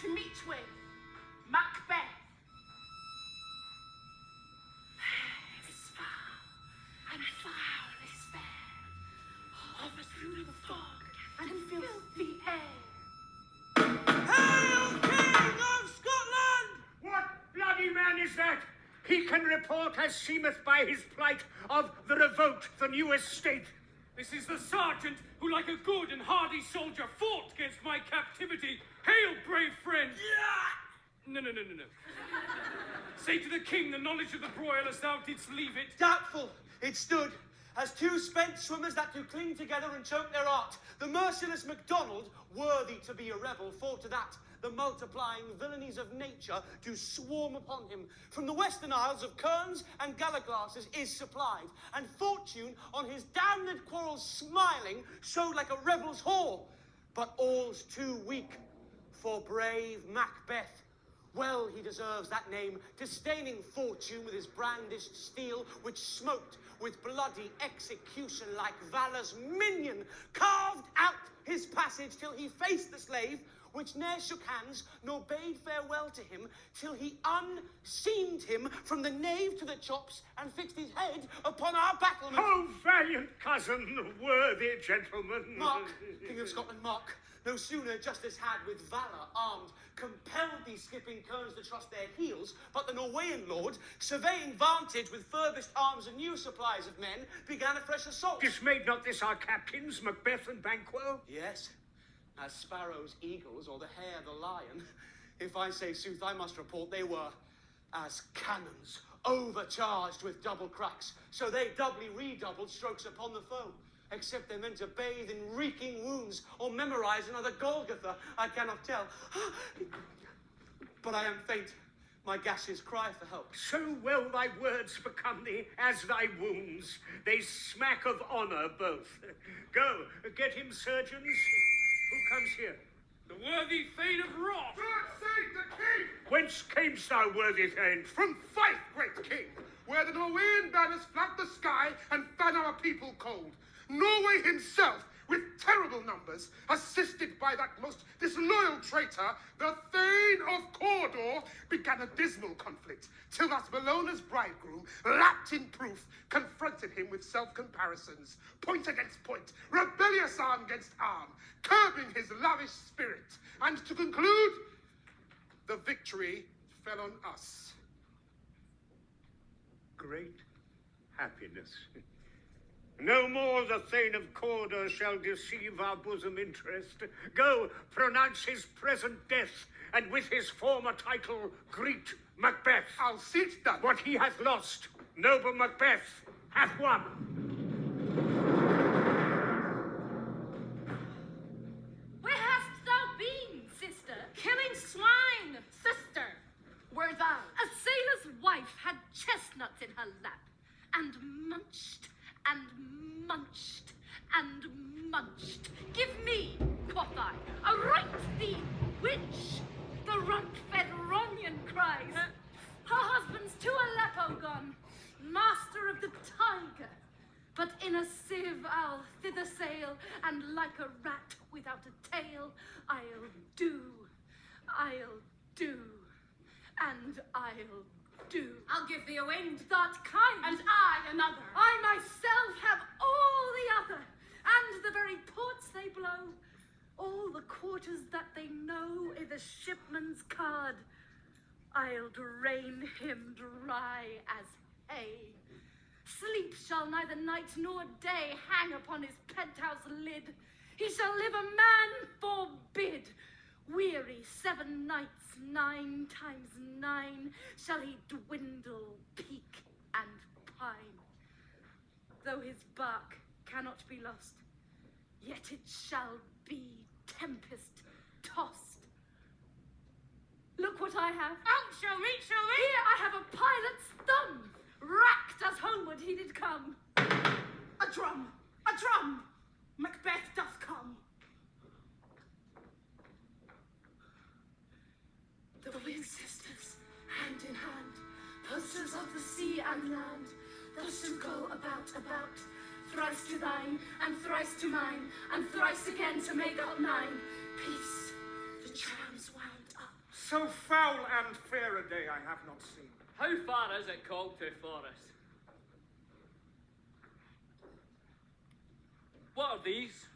to meet with Macbeth. Is foul, and foul is fair, hovers through the fog, and fills the air. Hail, King of Scotland! What bloody man is that? He can report as seemeth by his plight of the revolt, the new estate. This is the sergeant who, like a good and hardy soldier, fought against my captivity. Hail, brave friend! No. Say to the king the knowledge of the broil as thou didst leave it. Doubtful it stood, as two spent swimmers that do cling together and choke their art. The merciless MacDonald, worthy to be a rebel, fought to that. The multiplying villainies of nature do swarm upon him. From the western isles of Kerns and Gallaglasses is supplied, and fortune on his damned quarrels smiling showed like a rebel's whore. But all's too weak for brave Macbeth. Well he deserves that name, disdaining fortune with his brandished steel, which smoked with bloody execution like valor's minion, carved out his passage till he faced the slave, which ne'er shook hands, nor bade farewell to him, till he unseamed him from the nave to the chops, and fixed his head upon our battlement. Oh, valiant cousin, worthy gentleman! Mark, King of Scotland, mark, no sooner justice had with valour armed, compelled these skipping kerns to trust their heels, but the Norwegian lord, surveying vantage with furbished arms and new supplies of men, began a fresh assault. Dismayed not this our captains, Macbeth and Banquo? Yes, as sparrows, eagles, or the hare, the lion. If I say sooth, I must report they were as cannons, overcharged with double cracks, so they doubly redoubled strokes upon the foe. Except they meant to bathe in reeking wounds or memorize another Golgotha, I cannot tell. But I am faint. My gashes cry for help. So well thy words become thee as thy wounds. They smack of honor both. Go, get him surgeons. Who comes here? The worthy Thane of Roth. God save the king! Whence camest thou, worthy Thane? From Fife, great king, where the Norwegian banners flood the sky and fan our people cold. Norway himself, with terrible numbers, assisted by that most disloyal traitor, the Thane of Cawdor, began a dismal conflict, till that Bellona's bridegroom, lapped in proof, confronted him with self-comparisons, point against point, rebellious arm against arm, curbing his lavish spirit, and to conclude, the victory fell on us. Great happiness. No more the Thane of Cawdor shall deceive our bosom interest. Go, pronounce his present death, and with his former title greet Macbeth. I'll see it done. What he hath lost, noble Macbeth hath won. Where hast thou been, sister? Killing swine, sister. Where thou? A sailor's wife had chestnuts in her lap, and munched, and munched, and munched. Give me, quoth I, a right theme, which the runt-fed Ronion cries. Her husband's to Aleppo gone, master of the tiger. But in a sieve I'll thither sail, and like a rat without a tail, I'll do, and I'll do. I'll give thee a wind, That kind. and I another. I myself have all the other, and the very ports they blow, all the quarters that they know i' the shipman's card. I'll drain him dry as hay. Sleep shall neither night nor day hang upon his penthouse lid. He shall live a man forbid. Weary 7 nights, 9 times 9, shall he dwindle, peak, and pine. Though his bark cannot be lost, yet it shall be tempest tossed. Look what I have. Oh, show me, show me. Here I have a pilot's thumb, racked as homeward he did come. A drum, a drum. Macbeth doth come. The winged sisters, hand in hand, posters of the sea and land, thus to go about, thrice to thine, and thrice to mine, and thrice again to make up 9. Peace, the trams wound up. So foul and fair a day I have not seen. How far is it called to for us? What are these?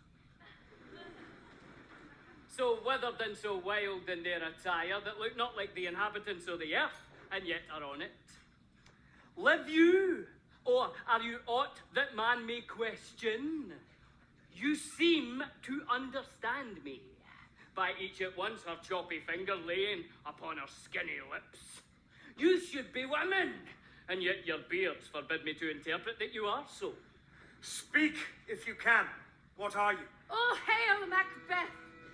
So withered and so wild in their attire that look not like the inhabitants of the earth, and yet are on it. Live you, or are you aught that man may question? You seem to understand me, by each at once her choppy finger laying upon her skinny lips. You should be women, and yet your beards forbid me to interpret that you are so. Speak, if you can. What are you? Oh, hail, Macbeth!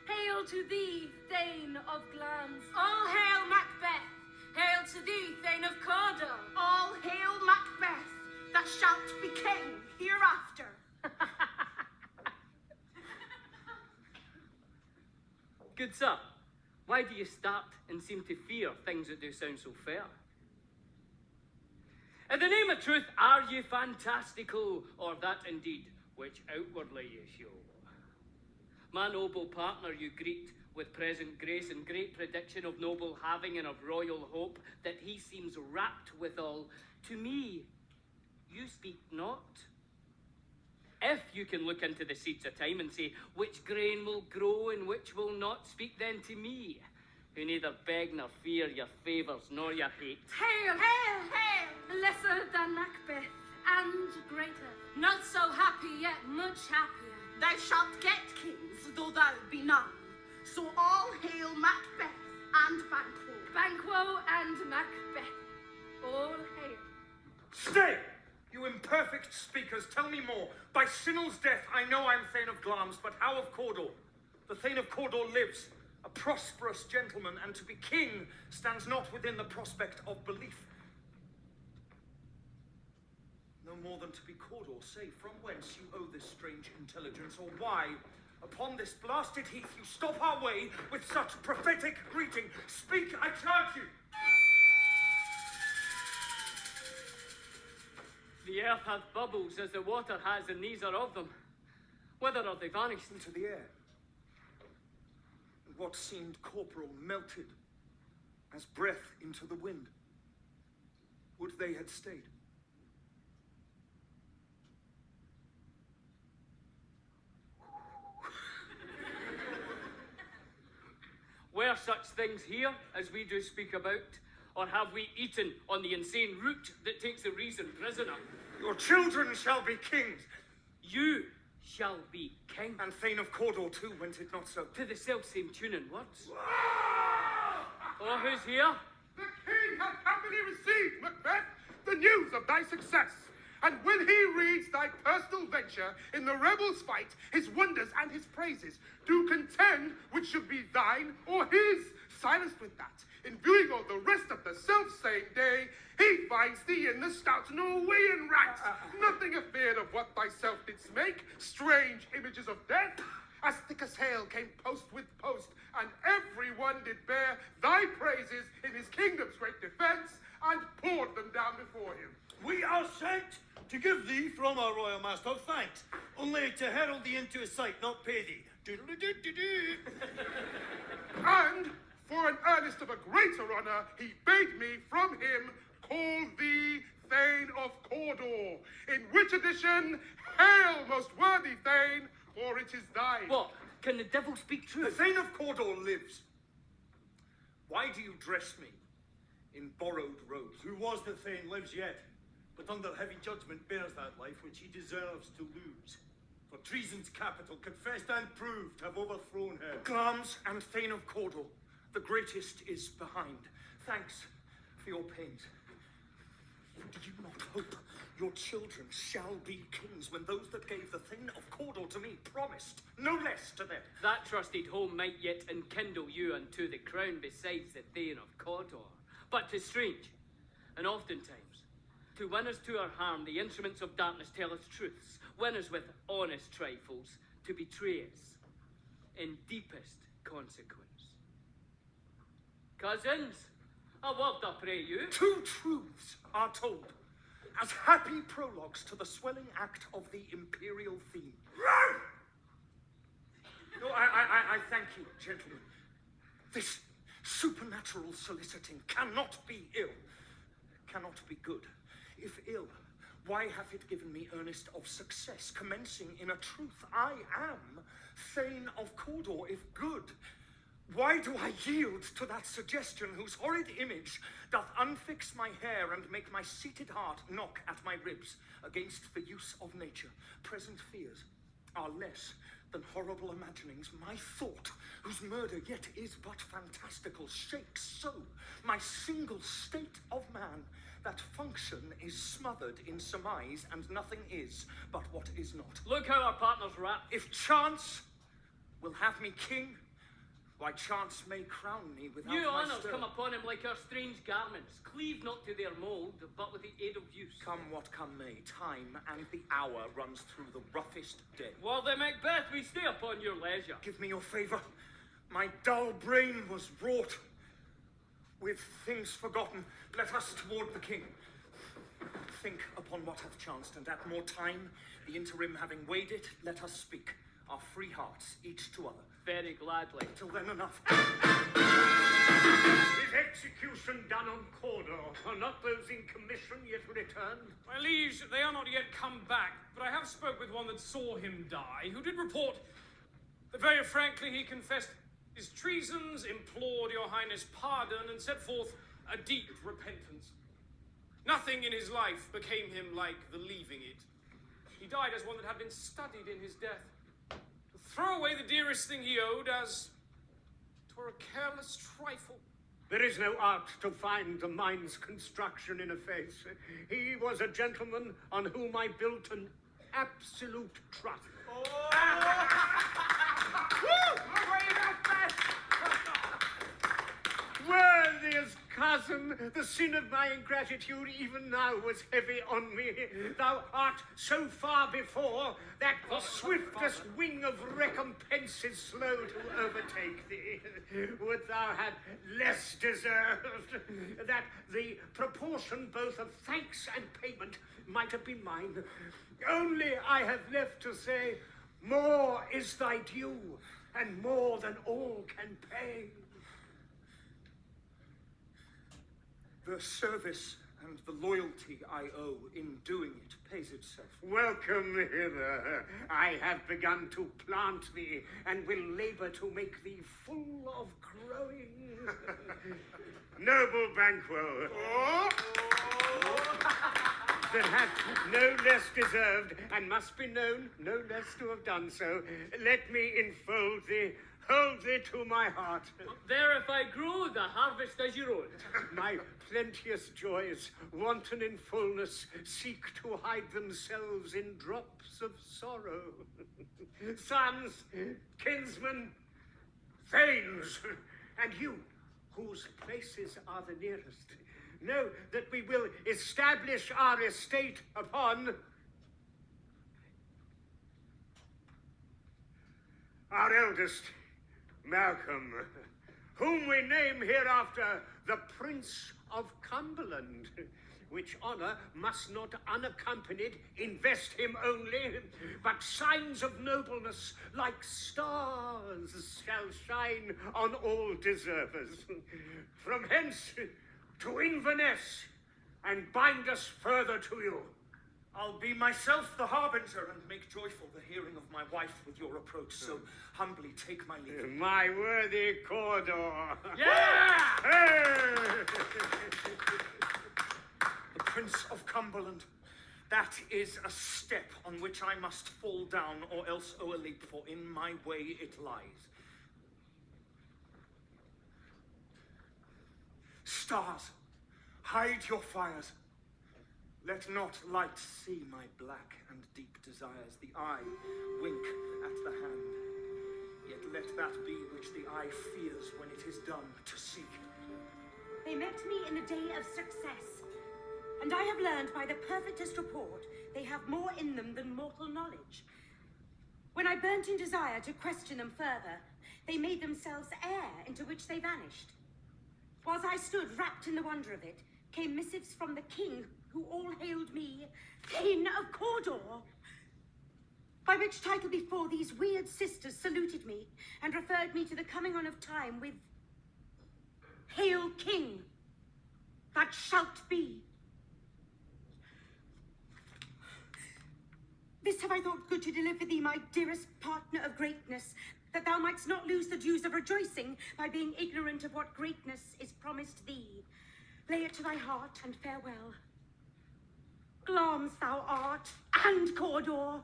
Hail to thee, Thane of Glans! All hail Macbeth! Hail to thee, Thane of Cawdor! All hail Macbeth! That shalt be king hereafter! Good sir, why do you start and seem to fear things that do sound so fair? In the name of truth, are ye fantastical, or that indeed which outwardly ye show? My noble partner you greet with present grace and great prediction of noble having and of royal hope, that he seems rapt withal. To me, you speak not. If you can look into the seeds of time and say which grain will grow and which will not, speak then to me, who neither beg nor fear your favours nor your hate. Hail! Hail! Hail! Lesser than Macbeth, and greater. Not so happy, yet much happier. Thou shalt get kings, though thou be none. So all hail Macbeth and Banquo. Banquo and Macbeth, all hail. Stay! You imperfect speakers, tell me more. By Sinel's death, I know I'm Thane of Glamis, but how of Cawdor? The Thane of Cawdor lives, a prosperous gentleman, and to be king stands not within the prospect of belief. No more than to be Cawdor, say from whence you owe this strange intelligence, or why, upon this blasted heath, you stop our way with such prophetic greeting. Speak, I charge you! The earth hath bubbles as the water has, and these are of them. Whither are they vanished? Into the air. And what seemed corporal melted as breath into the wind. Would they had stayed. Were such things here as we do speak about? Or have we eaten on the insane root that takes the reason prisoner? Your children shall be kings. You shall be king. And Thane of Cawdor too, went it not so? To the self-same tune and words. Oh, who's here? The king hath happily received, Macbeth, the news of thy success. And when he reads thy personal venture in the rebels' fight, his wonders and his praises, do contend which should be thine or his. Silenced with that, in viewing of the rest of the self-same day, he finds thee in the stout Norwegian ranks, nothing afeard of what thyself didst make, strange images of death, as thick as hail came post with post, and everyone did bear thy praises in his kingdom's great defence, and poured them down before him. We are sent to give thee from our royal master thanks, only to herald thee into his sight, not pay thee. Doodle-doo-doo-doo. And for an earnest of a greater honour, he bade me from him call thee Thane of Cawdor, in which edition, hail, most worthy Thane, for it is thine. What? Can the devil speak The truth? Thane of Cawdor lives. Why do you dress me in borrowed robes? Who was the Thane lives yet, but under heavy judgment bears that life which he deserves to lose. For treason's capital, confessed and proved, have overthrown her. Glamis and Thane of Cawdor, the greatest is behind. Thanks for your pains. Do you not hope your children shall be kings when those that gave the Thane of Cawdor to me promised no less to them? That trusted home might yet enkindle you unto the crown besides the Thane of Cawdor. But 'tis strange, and oftentimes, to winners to our harm, the instruments of darkness tell us truths, winners with honest trifles, to betray us in deepest consequence. Cousins, a word I pray you. Two truths are told as happy prologues to the swelling act of the imperial theme. No, I thank you, gentlemen. This supernatural soliciting cannot be ill, cannot be good. If ill, why hath it given me earnest of success, commencing in a truth I am Thane of Cawdor, if good? Why do I yield to that suggestion whose horrid image doth unfix my hair and make my seated heart knock at my ribs against the use of nature? Present fears are less than horrible imaginings. My thought, whose murder yet is but fantastical, shakes so my single state of man, that function is smothered in surmise, and nothing is but what is not. Look how our partners rap. If chance will have me king, why chance may crown me without New my honours stir. come upon him like our strange garments, cleave not to their mould, but with the aid of use. Come what come may, time and the hour runs through the roughest day. While the Macbeth, we stay upon your leisure. Give me your favour. My dull brain was wrought with things forgotten. Let us toward the king. Think upon what hath chanced, and at more time, the interim having weighed it, let us speak our free hearts, each to other. Very gladly. Till then enough. His execution done on Cawdor. Are not those in commission yet returned? My liege, they are not yet come back, but I have spoke with one that saw him die, who did report that very frankly he confessed his treasons, implored your highness pardon, and set forth a deep repentance. Nothing in his life became him like the leaving it. He died as one that had been studied in his death. To throw away the dearest thing he owed as 'twere a careless trifle. There is no art to find the mind's construction in a face. He was a gentleman on whom I built an absolute trust. Worthiest cousin, the sin of my ingratitude even now was heavy on me. Thou art so far before that the swiftest wing of recompense is slow to overtake thee. Would thou had less deserved, that the proportion both of thanks and payment might have been mine. Only I have left to say, more is thy due, and more than all can pay. The service and the loyalty I owe in doing it pays itself. Welcome hither. I have begun to plant thee, and will labor to make thee full of growing. Noble Banquo, that hath no less deserved, and must be known no less to have done so, let me enfold thee, hold thee to my heart. There if I grow, the harvest is your own. My plenteous joys, wanton in fullness, seek to hide themselves in drops of sorrow. Sons, kinsmen, thanes, and you, whose places are the nearest, know that we will establish our estate upon our eldest, Malcolm, whom we name hereafter the Prince of Cumberland, which honor must not unaccompanied invest him only, but signs of nobleness like stars shall shine on all deservers. From hence to Inverness, and bind us further to you. I'll be myself the harbinger, and make joyful the hearing of my wife with your approach, so humbly take my leave. My worthy Cawdor. Yeah! The Prince of Cumberland, that is a step on which I must fall down, or else o'erleap, for in my way it lies. Stars, hide your fires. Let not light see my black and deep desires. The eye wink at the hand. Yet let that be which the eye fears when it is done to see. They met me in a day of success, and I have learned by the perfectest report they have more in them than mortal knowledge. When I burnt in desire to question them further, they made themselves air into which they vanished. Whilst I stood wrapped in the wonder of it, came missives from the king, who all hailed me Thane of Cawdor. By which title before these weird sisters saluted me, and referred me to the coming on of time with Hail, King, that shalt be. This have I thought good to deliver thee, my dearest partner of greatness, that thou mightst not lose the dues of rejoicing by being ignorant of what greatness is promised thee. Lay it to thy heart and farewell. Glamis thou art, and Cawdor,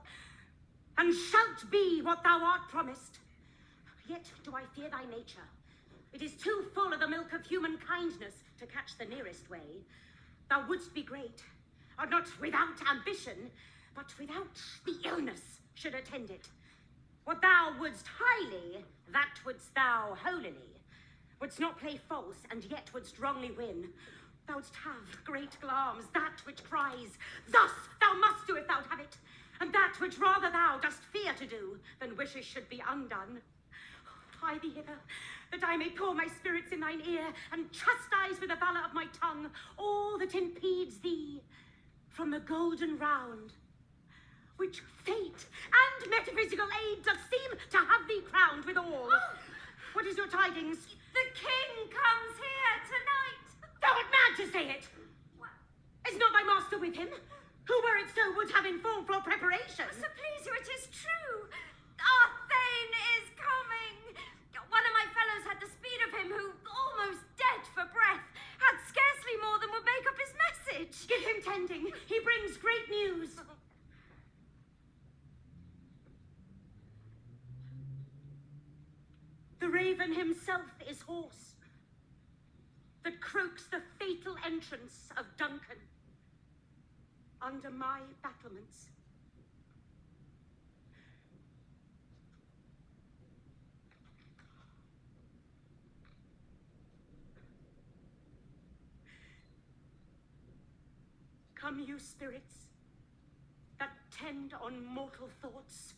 and shalt be what thou art promised. Yet do I fear thy nature. It is too full of the milk of human kindness to catch the nearest way. Thou wouldst be great, or not without ambition, but without the illness should attend it. What thou wouldst highly, that wouldst thou holily. Wouldst not play false, and yet wouldst wrongly win. Thou'dst have great Glamis, that which cries, thus thou must do if thou'd have it, and that which rather thou dost fear to do, than wishes should be undone. Hie thee hither, that I may pour my spirits in thine ear, and chastise with the valour of my tongue all that impedes thee from the golden round, which fate and metaphysical aid doth seem to have thee crowned withal. What is your tidings? The king comes here tonight. Thou art mad to say it! Is not thy master with him? Who, were it so, would have informed for preparation? Sir, please you, it is true. Our Thane is coming. One of my fellows had the speed of him, who, almost dead for breath, had scarcely more than would make up his message. Give him tending. He brings great news. The raven himself is hoarse, that croaks the fatal entrance of Duncan under my battlements. Come, you spirits that tend on mortal thoughts,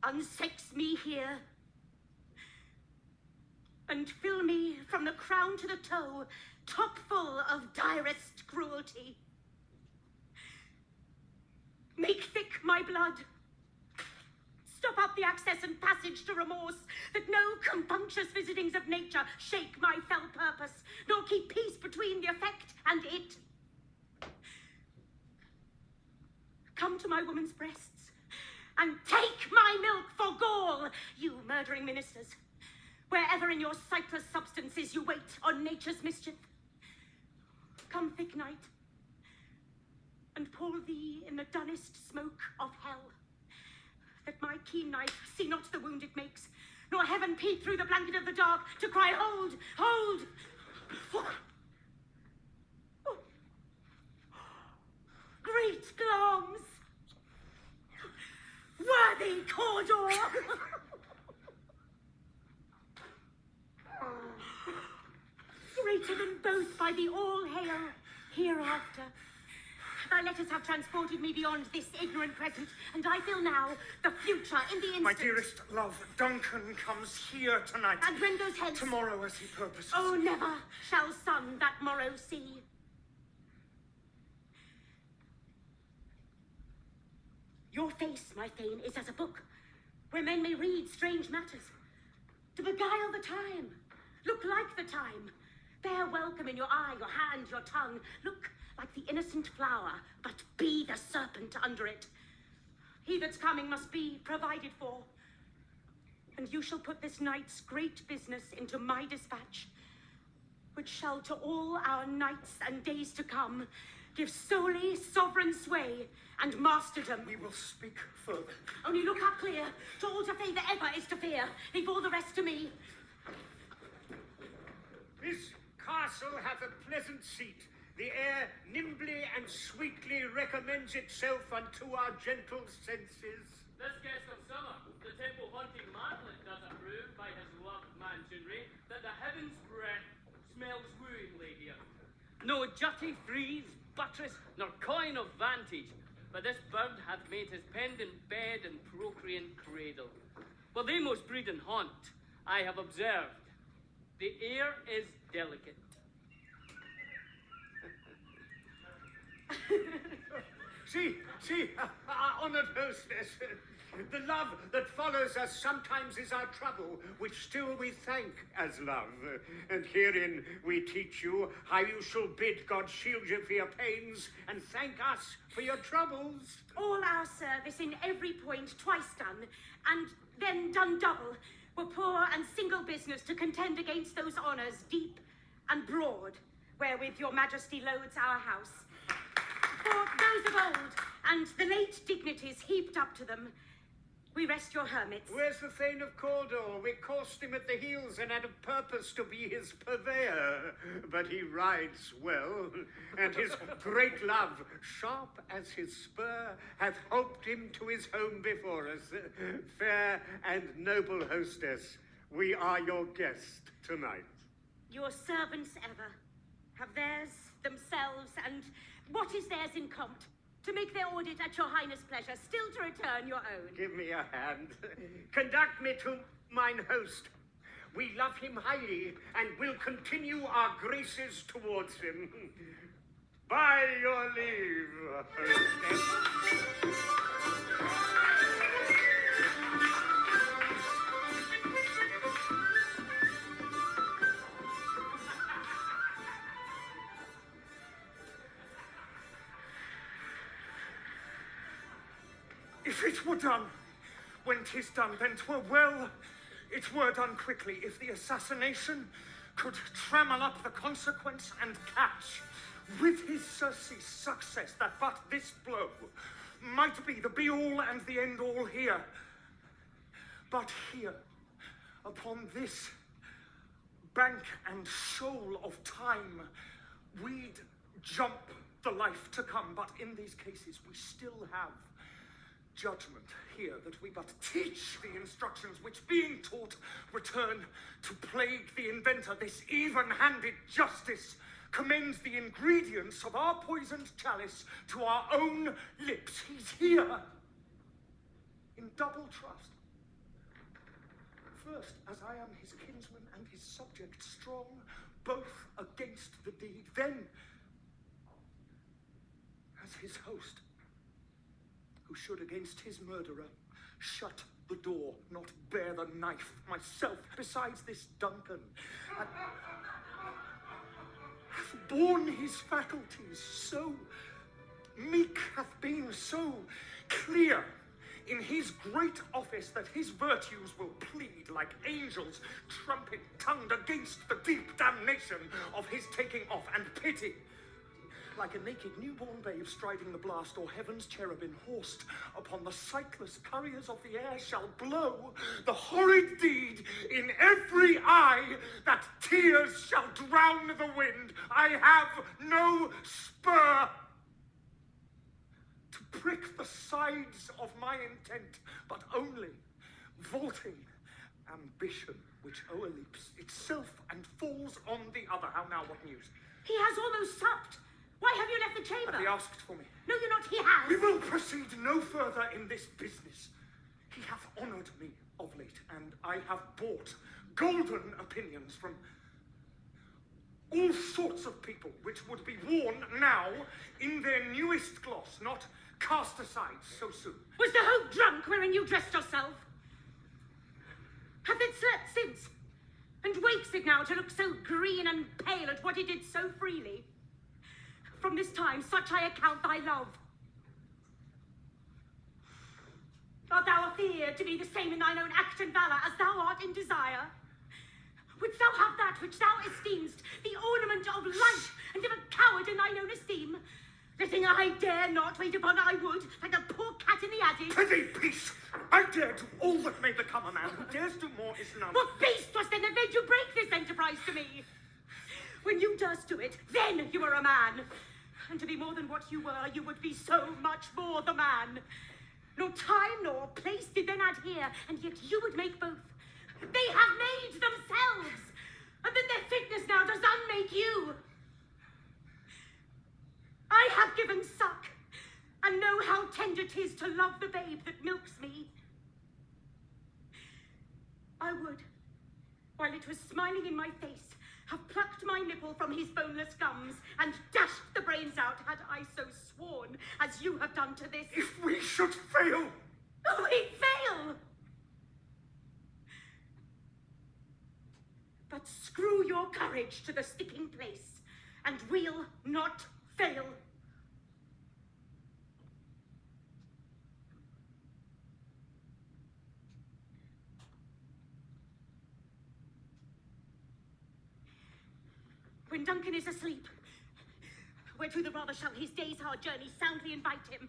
unsex me here, and fill me from the crown to the toe, top full of direst cruelty. Make thick my blood. Stop up the access and passage to remorse, that no compunctious visitings of nature shake my fell purpose, nor keep peace between the effect and it. Come to my woman's breasts, and take my milk for gall, you murdering ministers, wherever in your sightless substances you wait on nature's mischief. Come, thick night, and pour thee in the dunnest smoke of hell, that my keen knife see not the wound it makes, nor heaven peep through the blanket of the dark to cry, hold, hold! Great Glamis! Worthy Cawdor! Greater than both by the all-hail hereafter. Thy letters have transported me beyond this ignorant present, and I feel now the future in the instant. My dearest love, Duncan comes here tonight. And when goes hence? Tomorrow, as he purposes. Oh, never shall sun that morrow see. Your face, my Thane, is as a book, where men may read strange matters. To beguile the time, look like the time. Bear welcome in your eye, your hand, your tongue. Look like the innocent flower, but be the serpent under it. He that's coming must be provided for. And you shall put this night's great business into my dispatch, which shall to all our nights and days to come give solely sovereign sway and masterdom. We will speak further. Only look up clear. To all to favour ever is to fear. Leave all the rest to me. This castle hath a pleasant seat. The air nimbly and sweetly recommends itself unto our gentle senses. This guest of summer, the temple-haunting martlet does approve by his loved mansionry that the heaven's breath smells wooingly here. No jutty frieze, buttress, nor coign of vantage, but this bird hath made his pendant bed and procreant cradle. Well, they most breed and haunt, I have observed. The air is delicate. See, our honoured hostess. The love that follows us sometimes is our trouble, which still we thank as love. And herein we teach you how you shall bid God shield you for your pains, and thank us for your troubles. All our service in every point twice done, and then done double, were poor and single business to contend against those honours deep and broad, wherewith your majesty loads our house. For those of old, and the late dignities heaped up to them, we rest your hermits. Where's the Thane of Cawdor? We coursed him at the heels and had a purpose to be his purveyor. But he rides well, and his great love, sharp as his spur, hath helped him to his home before us. Fair and noble hostess, we are your guest tonight. Your servants ever have theirs, themselves, and what is theirs in compt, to make their audit at your highness' pleasure, still to return your own. Give me a hand. Conduct me to mine host. We love him highly, and will continue our graces towards him. By your leave, hostess. If it were done, when 'tis done, then 'twere well. It were done quickly, if the assassination could trammel up the consequence and catch, with his Circe's success, that but this blow might be the be-all and the end-all here. But here, upon this bank and shoal of time, we'd jump the life to come. But in these cases, we still have judgment here, that we but teach the instructions which, being taught, return to plague the inventor. This even-handed justice commends the ingredients of our poisoned chalice to our own lips. He's here in double trust. First, as I am his kinsman and his subject, strong both against the deed, then as his host, who should against his murderer shut the door, not bear the knife myself. Besides, this Duncan hath borne his faculties so meek, hath been so clear in his great office, that his virtues will plead like angels trumpet-tongued against the deep damnation of his taking off, and pity like a naked newborn babe striding the blast, or heaven's cherubim horsed upon the sightless couriers of the air, shall blow the horrid deed in every eye, that tears shall drown the wind. I have no spur to prick the sides of my intent, but only vaulting ambition, which o'erleaps itself and falls on the other. How now, what news? He has almost supped. Why have you left the chamber? Have he asked for me? No, you're not. He has. We will proceed no further in this business. He hath honoured me of late, and I have bought golden opinions from all sorts of people, which would be worn now in their newest gloss, not cast aside so soon. Was the hope drunk wherein you dressed yourself? Hath it slept since? And wakes it now to look so green and pale at what it did so freely? From this time, such I account thy love. Art thou afeard to be the same in thine own act and valour as thou art in desire? Wouldst thou have that which thou esteem'st, the ornament of life, and of a coward in thine own esteem? Letting I dare not, wait upon I would, like a poor cat in the attic. Prithee, peace! I dare do all that may become a man. Who dares do more is none. What beast was then that made you break this enterprise to me? When you durst do it, then you were a man. And to be more than what you were, you would be so much more the man. Nor time nor place did then adhere, and yet you would make both. They have made themselves, and then their fitness now does unmake you. I have given suck, and know how tender 'tis to love the babe that milks me. I would, while it was smiling in my face, have plucked my nipple from his boneless gums and dashed the brains out, had I so sworn, as you have done to this. If we should fail! Oh, we fail! screw your courage to the sticking place, and we'll not fail. When Duncan is asleep, where to the rather shall his day's hard journey soundly invite him,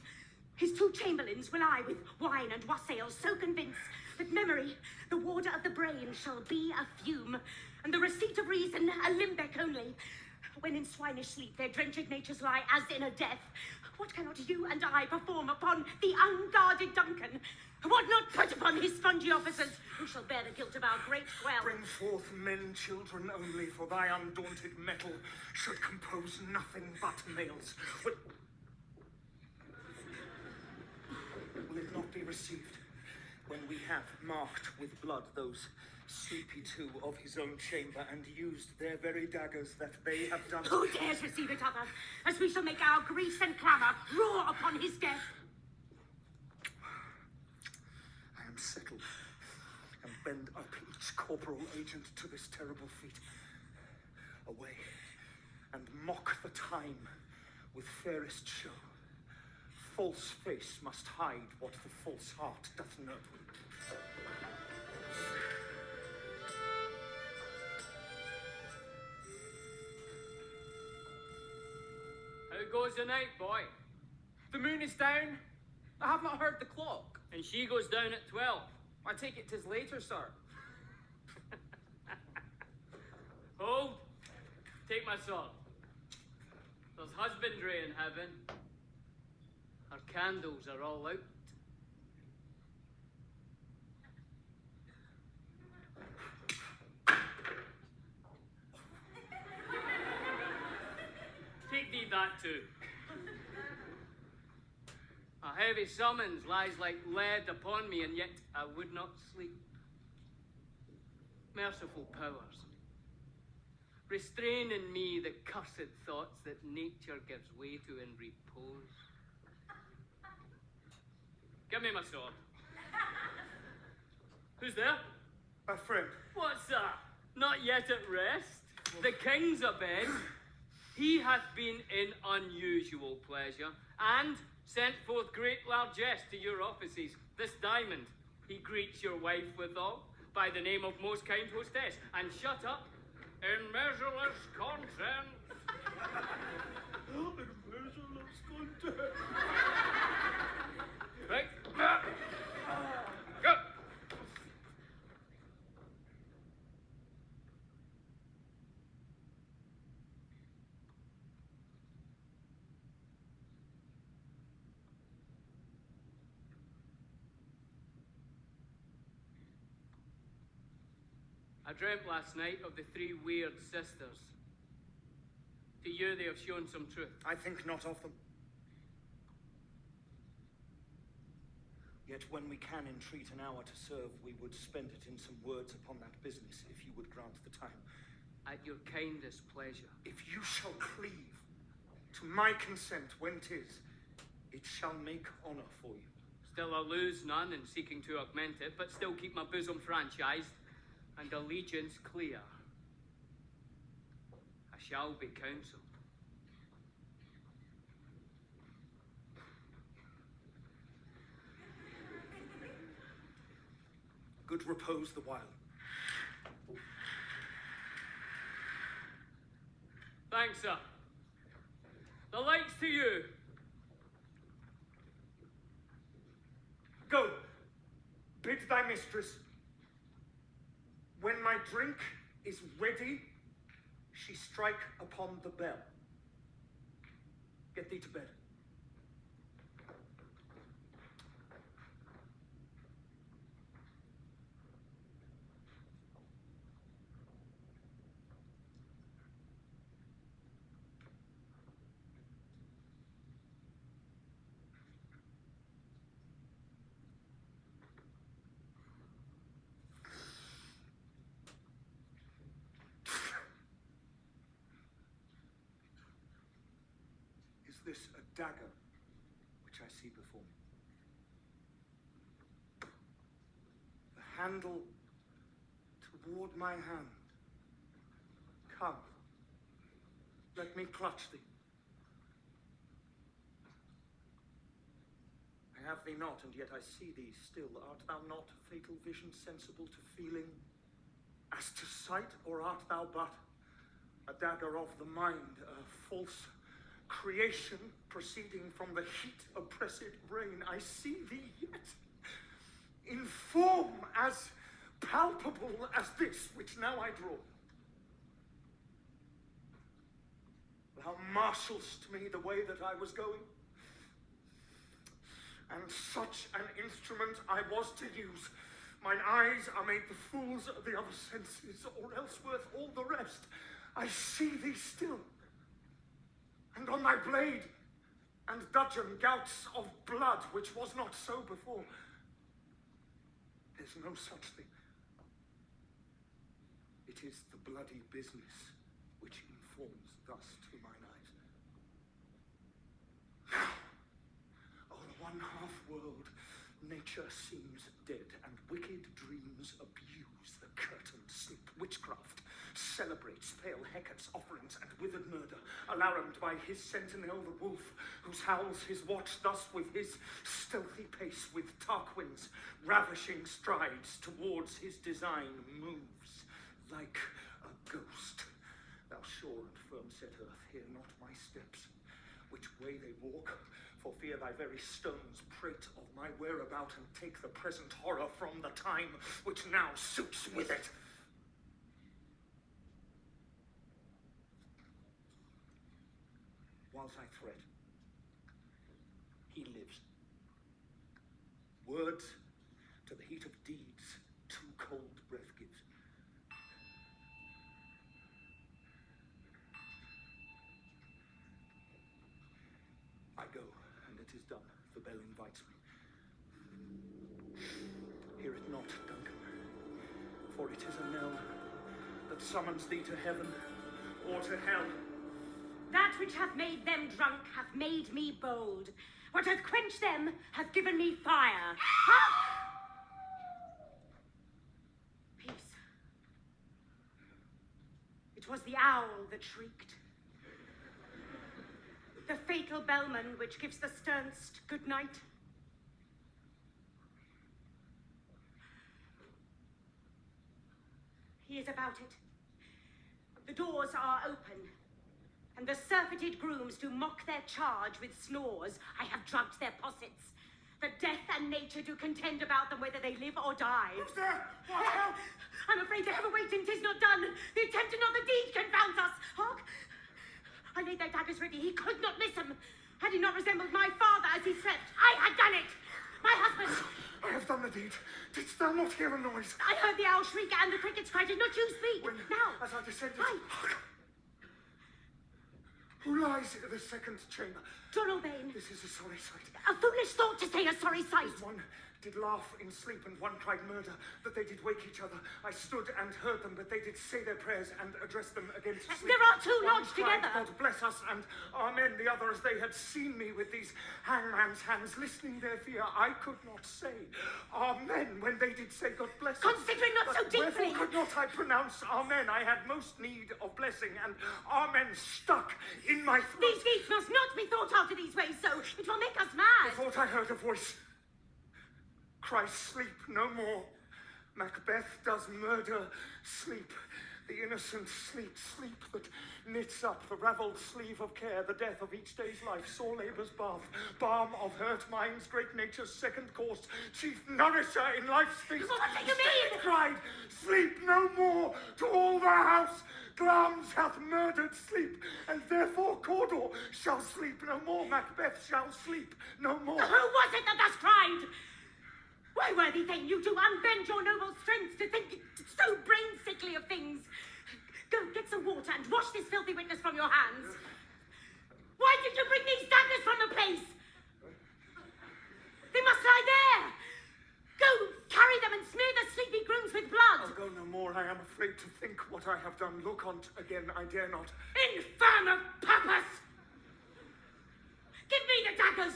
his two chamberlains will I with wine and wassail so convince that memory, the warder of the brain, shall be a fume, and the receipt of reason a limbeck only. When in swinish sleep their drenched natures lie as in a death, what cannot you and I perform upon the unguarded Duncan? What not put upon his spongy officers, who shall bear the guilt of our great quell? Bring forth men, children only, for thy undaunted metal should compose nothing but males. Will it not be received when we have marked with blood those sleepy two of his own chamber, and used their very daggers that they have done? Who dares receive it other, as we shall make our grease and clamour roar upon his death? I am settled, and bend up each corporal agent to this terrible feat. Away, and mock the time with fairest show. False face must hide what the false heart doth know. How goes the night, boy? The moon is down. I have not heard the clock. And she goes down at 12. I take it 'tis later, sir. Hold. Take my sword. There's husbandry in heaven. Our candles are all out. Take thee that too. A heavy summons lies like lead upon me, and yet I would not sleep. Merciful powers, restrain in me the cursed thoughts that nature gives way to in repose. Give me my sword. Who's there? A friend. What's that? Not yet at rest? The king's abed. He hath been in unusual pleasure, and sent forth great largesse to your offices. This diamond he greets your wife withal, by the name of most kind hostess, and shut up in measureless content. In measureless content. Right. Go. I dreamt last night of the three weird sisters. To you they have shown some truth. I think not of them. Yet when we can entreat an hour to serve, we would spend it in some words upon that business, if you would grant the time. At your kindest pleasure. If you shall cleave to my consent when 'tis, it shall make honor for you. Still I lose none in seeking to augment it, but still keep my bosom franchised and allegiance clear. I shall be counselled. Good repose the while. Thanks, sir. The lights to you. Go, bid thy mistress, when my drink is ready, she strike upon the bell. Get thee to bed. Is this a dagger which I see before me? The handle toward my hand, Come, let me clutch thee. I have thee not, and yet I see thee still. Art thou not fatal vision sensible to feeling, as to sight, or art thou but a dagger of the mind, a false creation proceeding from the heat oppressed brain? I see thee yet, in form as palpable as this which now I draw. Thou marshalst me the way that I was going, and such an instrument I was to use. Mine eyes are made the fools of the other senses, or else worth all the rest. I see thee still, and on thy blade and dudgeon gouts of blood, which was not so before. There's no such thing. It is the bloody business which informs thus to mine eyes. Now, o'er one half world, nature seems dead, and wicked dreams abuse the curtained sleep. Witchcraft celebrates pale Hecate's offerings and withered murder, alarumed by his sentinel, the wolf, whose howls his watch thus with his stealthy pace, with Tarquin's ravishing strides towards his design moves, like a ghost. Thou sure and firm set earth, hear not my steps, which way they walk, for fear thy very stones prate of my whereabout, and take the present horror from the time which now suits with it. Whilst I threat, he lives. Words to the heat of deeds too cold breath gives. I go, and it is done. The bell invites me. Hear it not, Duncan, for it is a knell that summons thee to heaven or to hell. That which hath made them drunk hath made me bold. What hath quenched them hath given me fire. Peace. It was the owl that shrieked. The fatal bellman which gives the sternst good night. He is about it. The doors are open, and the surfeited grooms do mock their charge with snores. I have drugged their possets. The death and nature do contend about them whether they live or die. Who's there? What? Help! I'm afraid they have awaiting, 'tis not done. The attempt and not the deed confounds us. Hark! I laid their daggers ready. He could not miss them. Had he not resembled my father as he slept, I had done it. My husband. I have done the deed. Didst thou not hear a noise? I heard the owl shriek and the crickets cry. Did not you speak? When, now. as I descended. I. Who lies in the second chamber? Donald Bain. This is a sorry sight. A foolish thought to say a sorry sight. One did laugh in sleep, and one cried murder, that they did wake each other. I stood and heard them, but they did say their prayers and address them against sleep. There are two One lodged cried, together. God bless us, and amen. The other, as they had seen me with these hangman's hands, listening their fear, I could not say amen when they did say God bless us. Considering not so But deeply. wherefore could not I pronounce amen? I had most need of blessing, and amen stuck in my throat. These deeds must not be thought after these ways, so it will make us mad. I thought I heard a voice cry, sleep no more. Macbeth does murder, sleep. The innocent sleep, sleep that knits up the ravelled sleeve of care, the death of each day's life, sore labour's bath, balm of hurt minds, great nature's second course, chief nourisher in life's feast. What do you mean? Sleep, cried, sleep no more to all the house. Glamis hath murdered sleep, and therefore Cawdor shall sleep no more. Macbeth shall sleep no more. Who was it that thus cried? Why, worthy thing, you do unbend your noble strength to think so brain-sickly of things. Go, get some water and wash this filthy witness from your hands. Why did you bring these daggers from the place? They must lie there. Go, carry them and smear the sleepy grooms with blood. I'll go no more. I am afraid to think what I have done. Look on't again, I dare not. Infirm of purpose! Give me the daggers!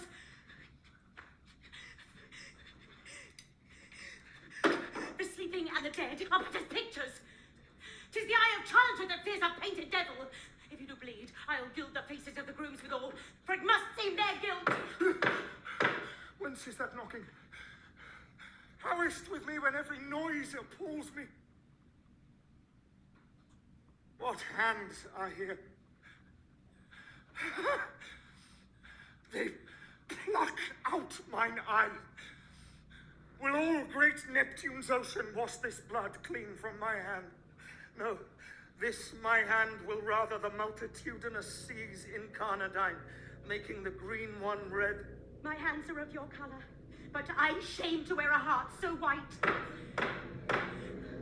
The sleeping and the dead are but as pictures. 'Tis the eye of childhood that fears a painted devil. If you do bleed, I'll gild the faces of the grooms withal, for it must seem their guilt. Whence is that knocking? How is't with me when every noise appalls me? What hands are here? They pluck out mine eye. Will all great Neptune's ocean wash this blood clean from my hand? No, this my hand will rather the multitudinous seas incarnadine, making the green one red. My hands are of your colour, but I shame to wear a heart so white.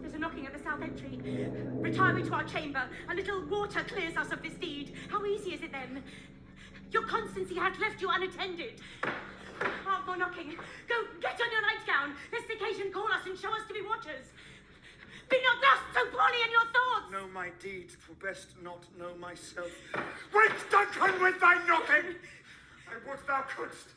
There's a knocking at the south entry. Retire we to our chamber. A little water clears us of this deed. How easy is it then? Your constancy hath left you unattended. Ah, more knocking. Go, get on your nightgown, lest the occasion call us and show us to be watchers. Be not thus so poorly in your thoughts. Know my deed, for best not know myself. Wait, Duncan, with thy knocking! I would thou couldst.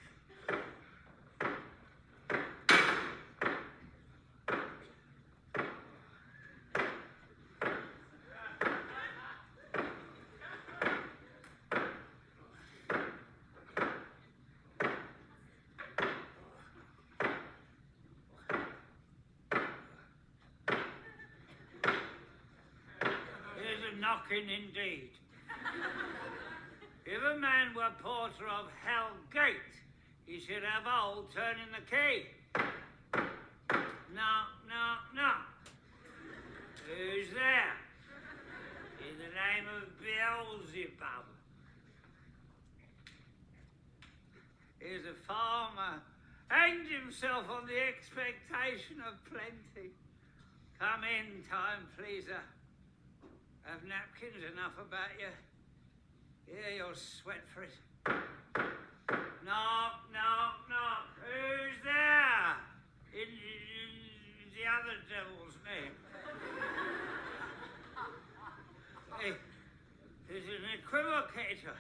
Knocking indeed. If a man were porter of Hell Gate, he should have old turning the key. Knock, knock, knock. Who's there? In the name of Beelzebub. Here's a farmer, hanged himself on the expectation of plenty. Come in, time pleaser. Have napkins enough about you? Yeah, you'll sweat for it. Knock, knock, knock. Who's there? In the other devil's name. Hey, there's an equivocator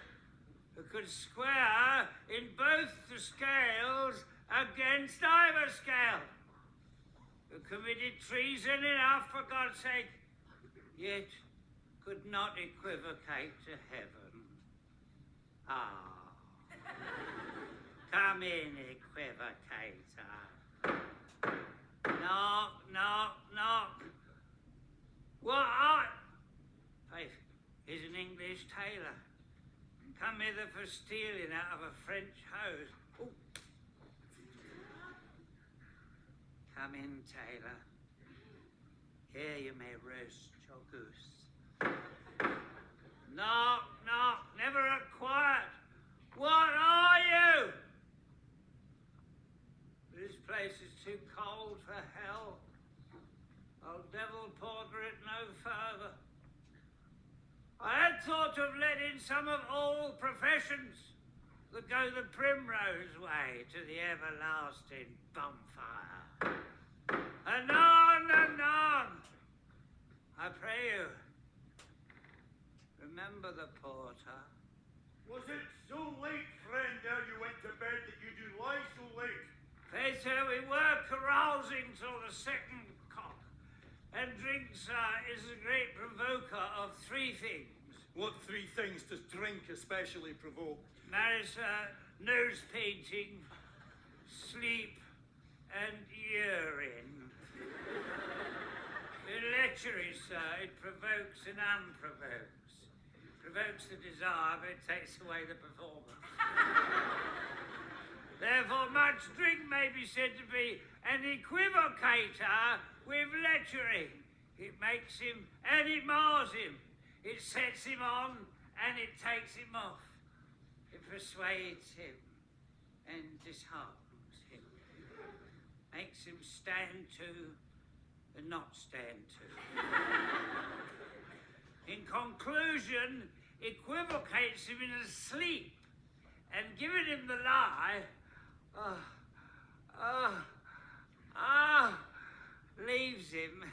who could square in both the scales against either scale. Who committed treason enough, for God's sake, yet could not equivocate to heaven. Ah. Come in, equivocator. Knock, knock, knock. What are... Faith, he's an English tailor. Come hither for stealing out of a French hose. Ooh. Come in, tailor. Here you may roast your goose. Knock, knock, never a quiet. What are you? This place is too cold for hell. I'll devil porter it no further. I had thought of letting some of all professions that go the primrose way to the everlasting bonfire. Anon, anon. I pray you, remember the porter. Was it so late, friend, ere you went to bed that you do lie so late? Faith, sir, we were carousing till the second cock. And drink, sir, is the great provoker of three things. What three things does drink especially provoke? Marry, sir, nose painting, sleep, and urine. In lechery, sir, it provokes and unprovokes. Provokes the desire, but it takes away the performance. Therefore, much drink may be said to be an equivocator with lechery. It makes him and it mars him. It sets him on and it takes him off. It persuades him and disheartens him. Makes him stand to and not stand to. In conclusion, equivocates him in his sleep and giving him the lie, leaves him.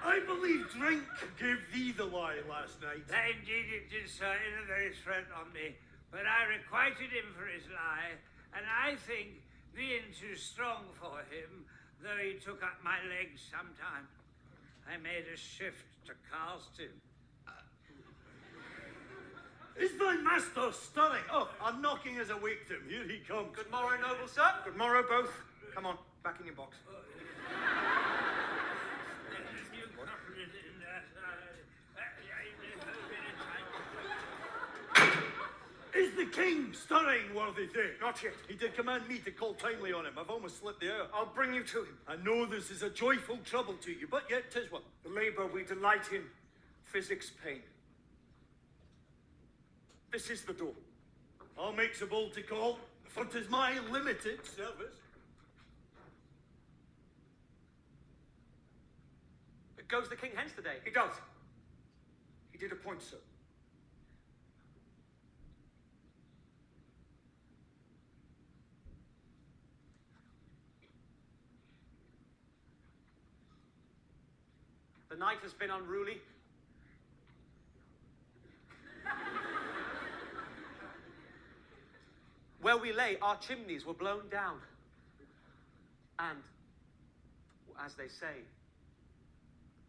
I believe drink gave thee the lie last night. That indeed it did, sir, in a very threat on me. But I requited him for his lie, and I think being too strong for him, though he took up my legs sometime. I made a shift to cast him. Is thy master stirring? Oh, I'm knocking as awake to him. Here he comes. Good morrow, noble sir. Good morrow, both. Come on, back in your box. You covered it in that, Is the king stirring, worthy thing? Not yet. He did command me to call timely on him. I've almost slipped the hour. I'll bring you to him. I know this is a joyful trouble to you, but yet 'tis one. The labour we delight in physics pain. This is the door. I'll make so bold to call, for 'tis my limited service. Goes the king hence today? He does. He did appoint so. The night has been unruly. Where we lay, our chimneys were blown down. And, as they say,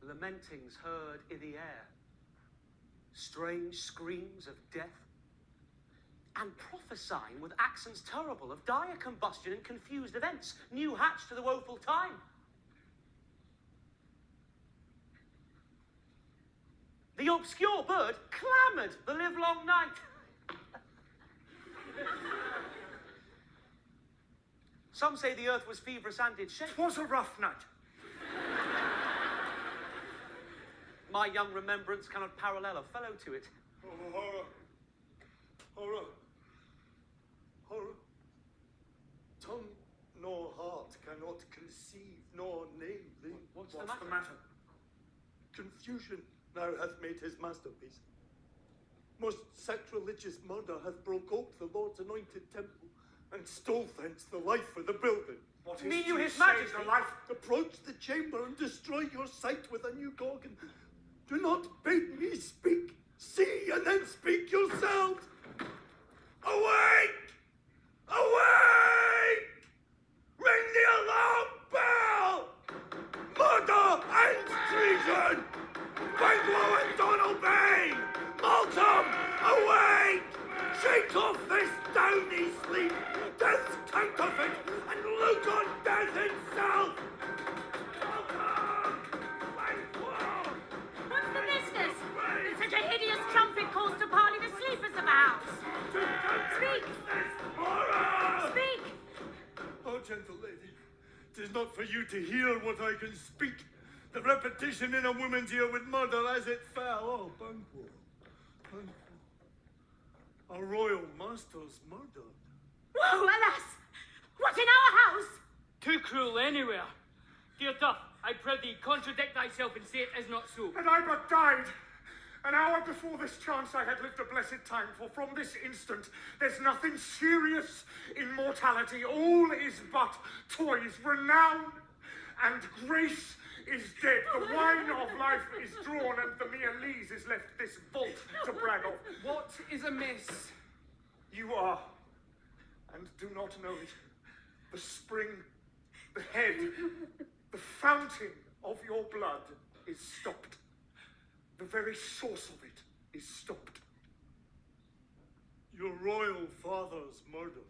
lamentings heard i' the air, strange screams of death, and prophesying with accents terrible of dire combustion and confused events, new hatched to the woeful time. The obscure bird clamoured the livelong night. Some say the earth was feverous and did shake. 'Twas a rough night. My young remembrance cannot parallel a fellow to it. Oh, horror. Horror. Horror. Tongue nor heart cannot conceive nor name thee. What's What's the matter? Confusion now hath made his masterpiece. Most sacrilegious murder hath broke ope the Lord's anointed temple, and stole thence the life for the building. What is Mean you to his save majesty? the life? Approach the chamber and destroy your sight with a new gorgon. Do not bid me speak. See and then speak yourselves. Awake! Awake! Ring the alarm bell! Murder and treason! Bangor and Donald Bay! Malcolm, awake! Shake off this downy sleep, death's counterfeit, and look on death itself! Malcolm! Bangor! What's the business? That such a hideous trumpet calls to parley the sleepers of the house. Speak! Horror! Speak! Oh, gentle lady, 'tis not for you to hear what I can speak. The repetition in a woman's ear would murder as it fell. Oh, Banquo, Banquo. Our royal master's murdered. Woe, alas! What in our house? Too cruel anywhere. Dear Duff, I pray thee, contradict thyself and say it is not so. And I but died. An hour before this chance I had lived a blessed time, for from this instant there's nothing serious in mortality. All is but toys. Renown and grace is dead. The wine of life is drawn, and the mere lees is left this vault to brag of. What is amiss? You are, and do not know it, the spring, the head, the fountain of your blood is stopped. The very source of it is stopped. Your royal father's murdered.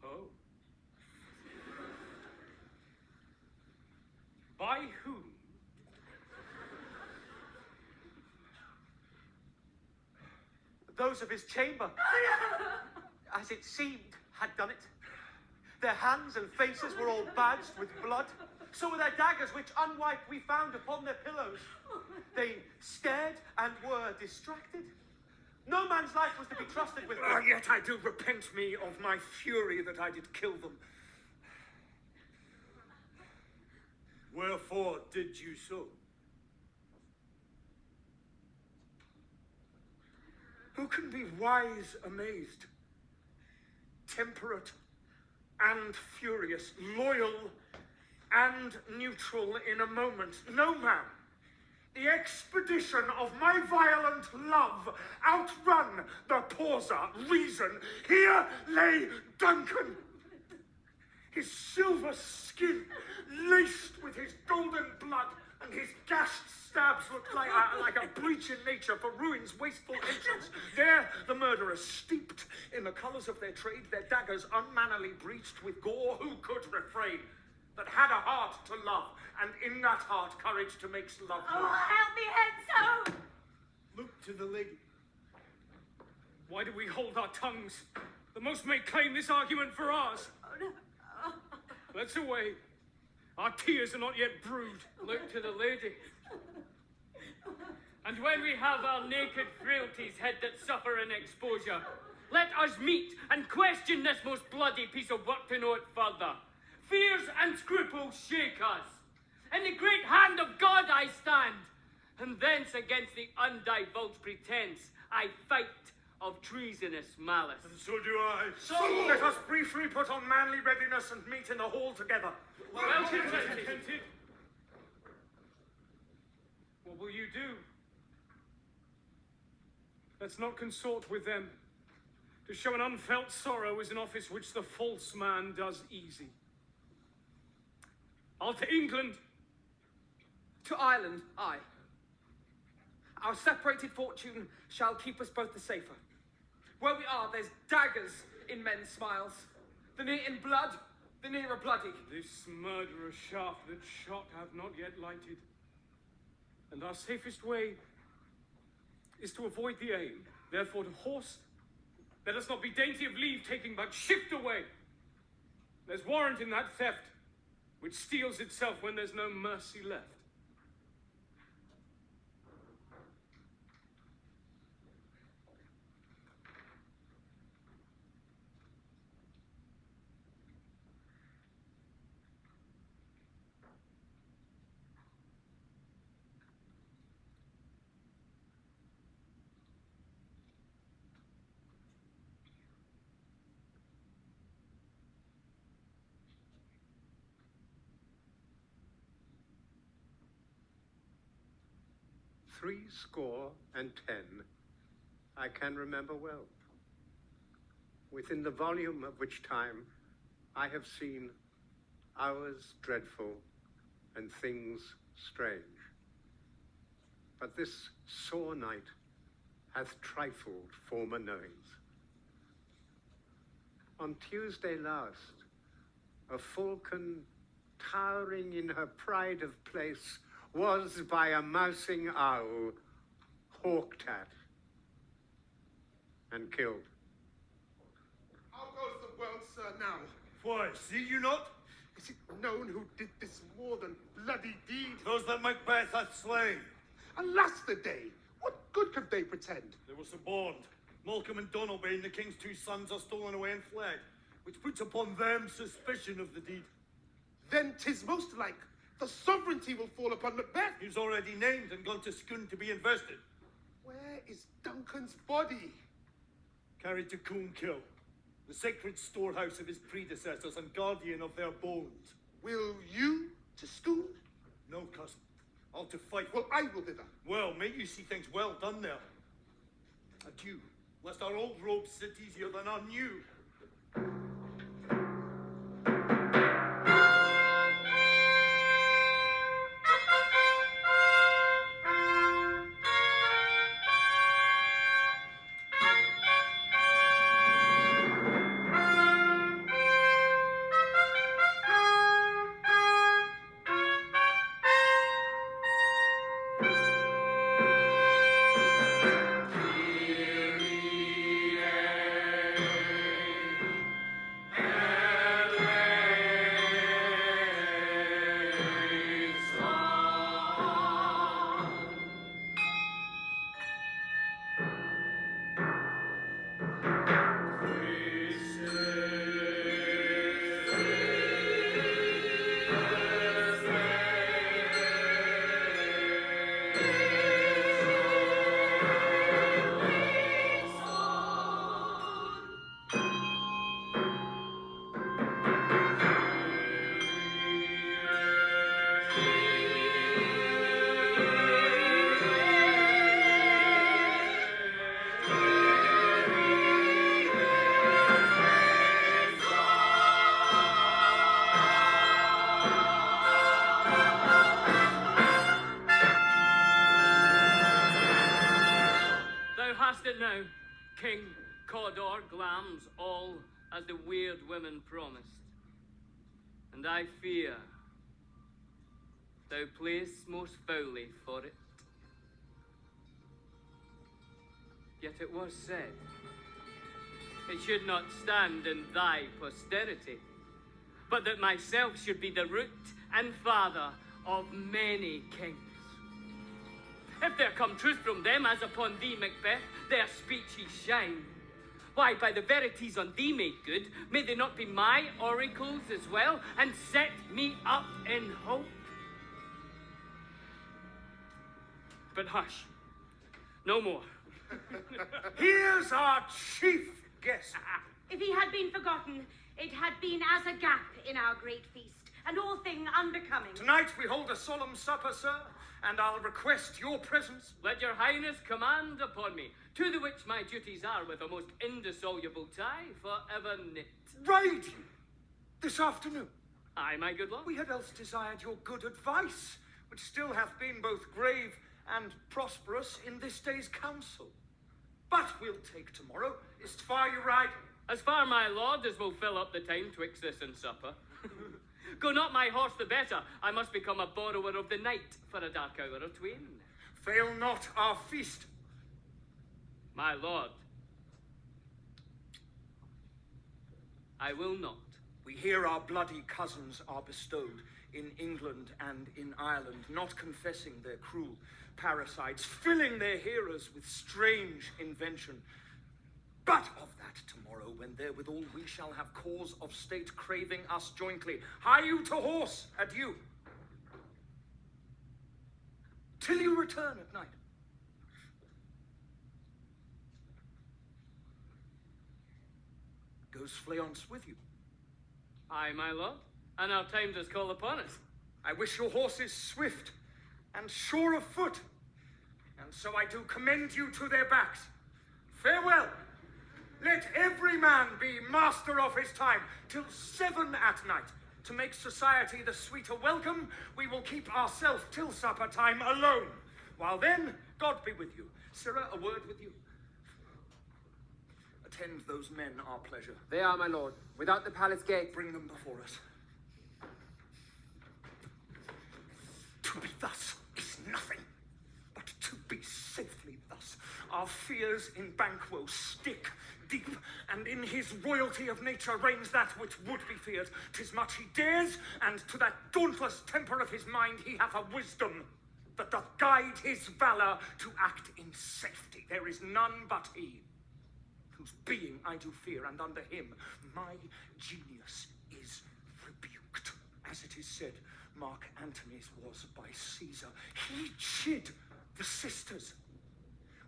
Oh. By whom? Those of his chamber, as it seemed, had done it. Their hands and faces were all badged with blood. So were their daggers, which unwiped we found upon their pillows. They stared and were distracted. No man's life was to be trusted with. Yet I do repent me of my fury that I did kill them. Wherefore did you so? Who can be wise amazed, temperate and furious, loyal and neutral in a moment? No man the expedition of my violent love outrun the pauser reason. Here lay Duncan, his silver skin laced with his golden blood, and his gashed stabs looked like a breach in nature for ruin's wasteful entrance. There the murderers, steeped in the colours of their trade, their daggers unmannily breached with gore. Who could refrain? That had a heart to love, and in that heart courage to make love. Oh, help me, Enzo! Look to the lady. Why do we hold our tongues? The most may claim this argument for ours. Oh, no. Oh. Let's away. Our tears are not yet brewed. Look to the lady. And when we have our naked frailties head that suffer in exposure, let us meet and question this most bloody piece of work to know it further. Fears and scruples shake us. In the great hand of God I stand, and thence against the undivulged pretense I fight of treasonous malice. And so do I. So let us briefly put on manly readiness and meet in the hall together. Well contented. What will you do? Let's not consort with them. To show an unfelt sorrow is an office which the false man does easy. I'll to England. To Ireland, aye. Our separated fortune shall keep us both the safer. Where we are, there's daggers in men's smiles. The near in blood, the nearer bloody. This murderous shaft that shot have not yet lighted. And our safest way is to avoid the aim. Therefore to horse, let us not be dainty of leave taking, but shift away. There's warrant in that theft, which steals itself when there's no mercy left. £60 I can remember well, within the volume of which time I have seen hours dreadful and things strange. But this sore night hath trifled former knowings. On Tuesday last, a falcon towering in her pride of place was by a mousing owl hawked at and killed. How goes the world, sir, now? Why, see you not? Is it known who did this more than bloody deed? Those that Macbeth hath slain. Alas the day! What good could they pretend? They were suborned. Malcolm and Donalbain, the king's two sons, are stolen away and fled, which puts upon them suspicion of the deed. Then 'tis most like the sovereignty will fall upon Macbeth. He's already named and gone to Scone to be invested. Where is Duncan's body? Carried to Coomkill, the sacred storehouse of his predecessors and guardian of their bones. Will you to Scone? No, cousin. I'll to fight. Well, I will thither. Well, may you see things well done there. Adieu, lest our old robes sit easier than our new. past it now. King Cawdor glams all as the weird women promised. And I fear thou playest most foully for it. Yet it was said, it should not stand in thy posterity, but that myself should be the root and father of many kings. If there come truth from them, as upon thee, Macbeth, their speeches shine. Why, by the verities on thee made good, may they not be my oracles as well, and set me up in hope? But hush, no more. Here's our chief guest. If he had been forgotten, it had been as a gap in our great feast, and all thing unbecoming. Tonight we hold a solemn supper, sir, and I'll request your presence. Let your highness command upon me, to the which my duties are with a most indissoluble tie forever knit. Ride you this afternoon. Aye, my good lord. We had else desired your good advice, which still hath been both grave and prosperous in this day's council. But we'll take tomorrow. Is't far you ride? As far, my lord, as will fill up the time twixt this and supper. Go not my horse the better. I must become a borrower of the night for a dark hour or twain. Fail not our feast. My lord, I will not. We hear our bloody cousins are bestowed in England and in Ireland, not confessing their cruel parricides, filling their hearers with strange invention. But of that tomorrow, when therewithal we shall have cause of state craving us jointly. Hie you to horse, adieu. Till you return at night. Goes Fleance with you? Aye, my lord, and our time does call upon us. I wish your horses swift and sure of foot, and so I do commend you to their backs. Farewell. Let every man be master of his time till 7 at night. To make society the sweeter welcome, we will keep ourselves till supper time alone. While then, God be with you. Sirrah, a word with you. Attend those men our pleasure. They are, my lord, without the palace gate. Bring them before us. To be thus is nothing, but to be safely thus. Our fears in Banquo stick deep, and in his royalty of nature reigns that which would be feared. 'Tis much he dares, and to that dauntless temper of his mind he hath a wisdom that doth guide his valor to act in safety. There is none but he, whose being I do fear, and under him my genius is rebuked. As it is said, Mark Antony's was by Caesar. He chid the sisters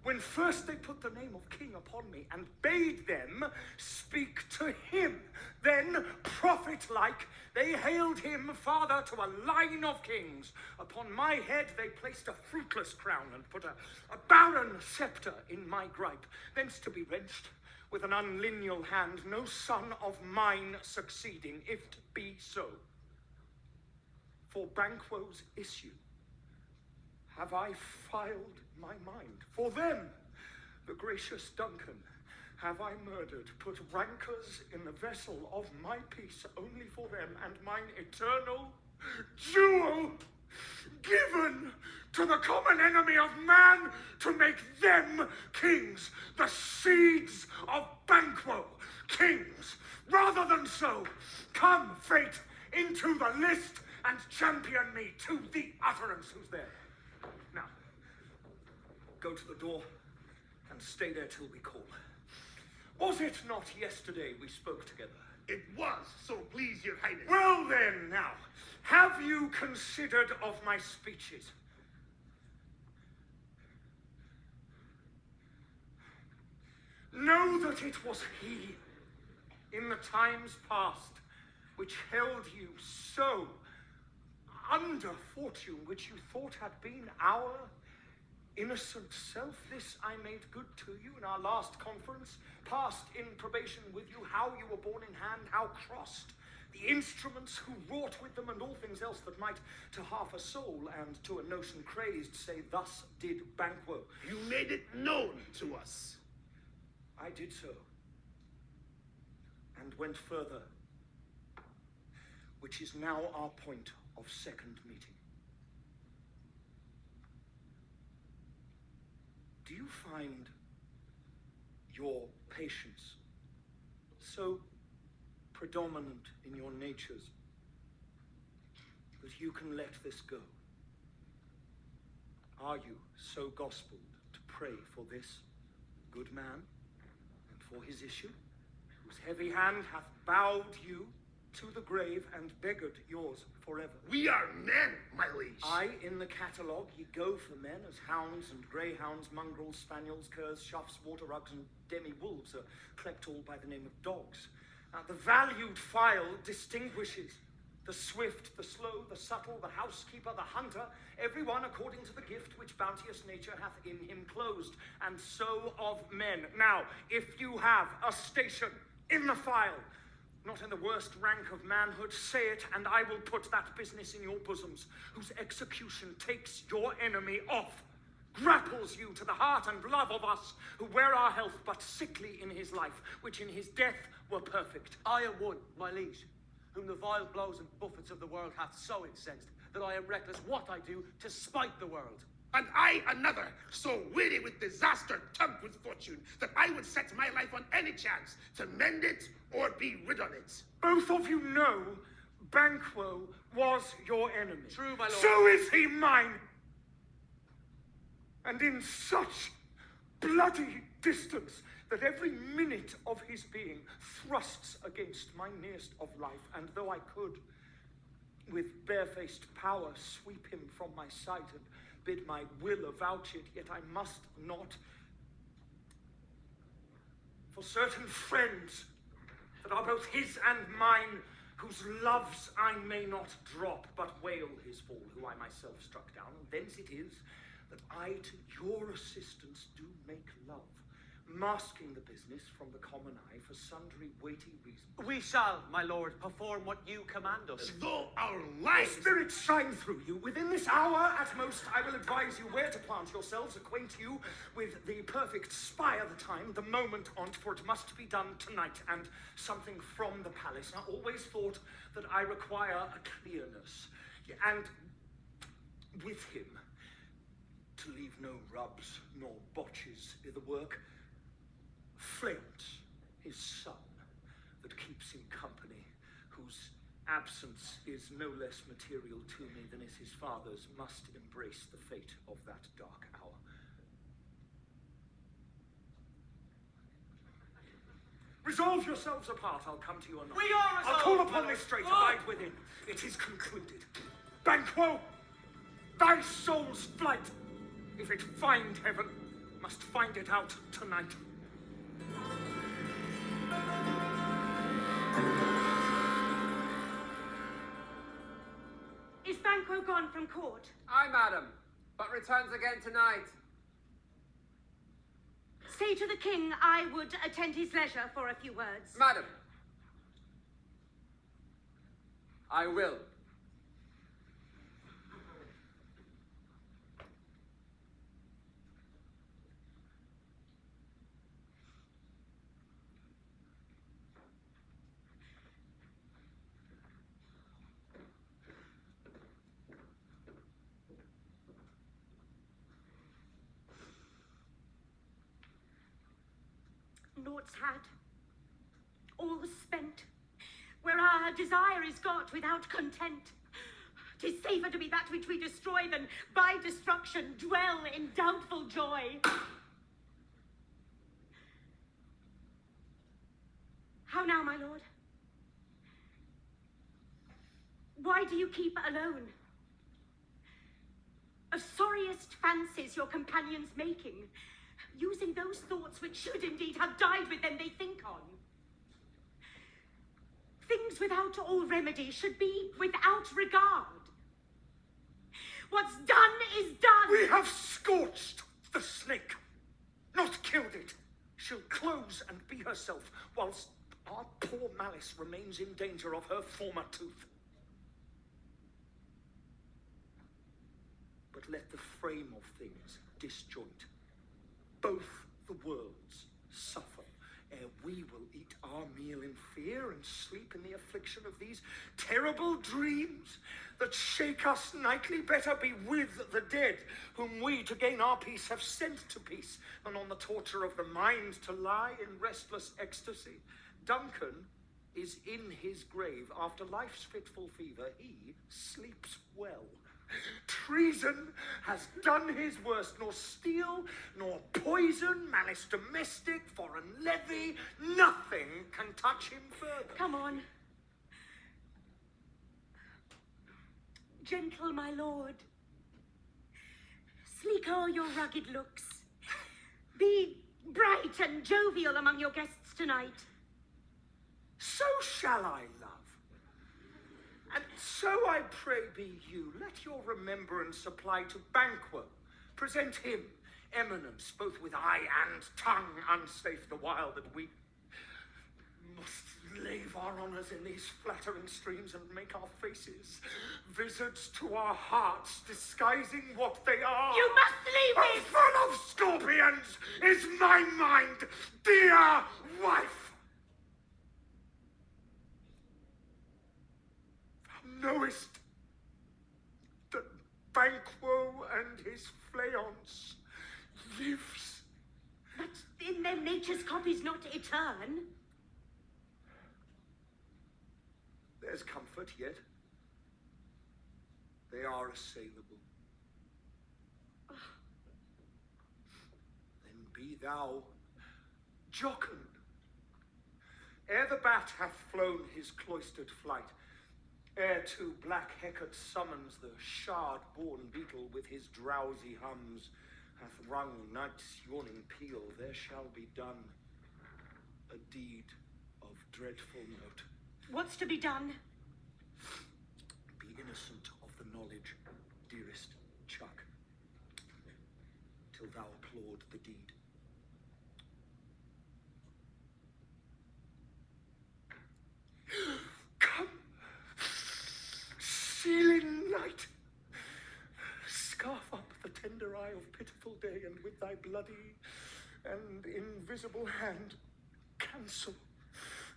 when first they put the name of king upon me and bade them speak to him. Then, prophet-like, they hailed him father to a line of kings. Upon my head they placed a fruitless crown and put a barren scepter in my gripe, thence to be wrenched with an unlineal hand, no son of mine succeeding, if 't be so. For Banquo's issue have I filed my mind. For them, the gracious Duncan, have I murdered, put rancors in the vessel of my peace only for them, and mine eternal jewel given to the common enemy of man to make them kings, the seeds of Banquo, kings. Rather than so, come, fate, into the list and champion me to the utterance. Who's there? Now, go to the door and stay there till we call. Was it not yesterday we spoke together? It was, so please your highness. Well then, now, have you considered of my speeches? Know that it was he, in the times past, which held you so under fortune, which you thought had been our innocent self. This I made good to you in our last conference, passed in probation with you, how you were borne in hand, how crossed the instruments who wrought with them, and all things else that might to half a soul and to a notion crazed say, thus did Banquo. You made it known to us. I did so, and went further, which is now our point of second meeting. Do you find your patience so predominant in your natures that you can let this go? Are you so gospeled to pray for this good man and for his issue, whose heavy hand hath bowed you to the grave and beggared yours forever? We are men, my liege. I, in the catalogue, ye go for men as hounds and greyhounds, mongrels, spaniels, curs, choughs, water rugs, and demi-wolves are clept all by the name of dogs. Now, the valued file distinguishes the swift, the slow, the subtle, the housekeeper, the hunter, everyone according to the gift which bounteous nature hath in him closed, and so of men. Now, if you have a station in the file, not in the worst rank of manhood, say it, and I will put that business in your bosoms, whose execution takes your enemy off, grapples you to the heart and love of us, who wear our health but sickly in his life, which in his death were perfect. I am one, my liege, whom the vile blows and buffets of the world hath so incensed, that I am reckless what I do to spite the world. And I another, so weary with disaster, tugged with fortune, that I would set my life on any chance to mend it or be rid on it. Both of you know Banquo was your enemy. True, my lord. So is he mine. And in such bloody distance that every minute of his being thrusts against my nearest of life, and though I could, with barefaced power, sweep him from my sight and bid my will avouch it, yet I must not. For certain friends that are both his and mine, whose loves I may not drop, but wail his fall, who I myself struck down, and thence it is that I to your assistance do make love, masking the business from the common eye for sundry weighty reasons. We shall, my lord, perform what you command us. Though our The lives... spirits shine through you. Within this hour, at most, I will advise you where to plant yourselves, acquaint you with the perfect spy of the time, the moment on't, for it must be done tonight, and something from the palace. I always thought that I require a clearness, and with him, to leave no rubs nor botches i' the work, Flint, his son, that keeps him company, whose absence is no less material to me than is his father's, must embrace the fate of that dark hour. Resolve yourselves apart, I'll come to you anon. We are resolved, I'll call my upon lord. this strait, abide within. It is concluded. Banquo, thy soul's flight, if it find heaven, must find it out tonight. Is Banquo gone from court? Aye, madam, but returns again tonight. Say to the king I would attend his leisure for a few words. Madam, I will. Naught's had, all spent, where our desire is got without content. 'Tis safer to be that which we destroy than by destruction dwell in doubtful joy. How now, my lord? Why do you keep alone? Of sorriest fancies your companions making, using those thoughts which should indeed have died with them they think on. Things without all remedy should be without regard. What's done is done. We have scorched the snake, not killed it. She'll close and be herself, whilst our poor Malice remains in danger of her former tooth. But let the frame of things disjoint. Both the worlds suffer sleep in the affliction of these terrible dreams that shake us nightly? Better be with the dead, whom we, to gain our peace, have sent to peace, than on the torture of the mind to lie in restless ecstasy. Duncan is in his grave after life's fitful fever. He sleeps well. Treason has done his worst, nor steel, nor poison, malice domestic, foreign levy, nothing can touch him further. Come on. Gentle, my lord. Sleek o'er your rugged looks. Be bright and jovial among your guests tonight. So shall I, love. And so I pray be you, let your remembrance apply to Banquo. Present him, eminence, both with eye and tongue, unsafe the while that we must lave our honours in these flattering streams and make our faces visards to our hearts, disguising what they are. You must leave me! Full of scorpions is my mind, dear wife. Knowest that Banquo and his flayance lives. But in them nature's copies not etern. There's comfort yet. They are assailable. Then be thou jocund. Ere the bat hath flown his cloistered flight, ere to black Hecate summons the shard-born beetle with his drowsy hums, hath rung night's yawning peal, there shall be done a deed of dreadful note. What's to be done? Be innocent of the knowledge, dearest Chuck, till thou applaud the deed. Come, sealing night, scarf up the tender eye of pitiful day, and with thy bloody and invisible hand cancel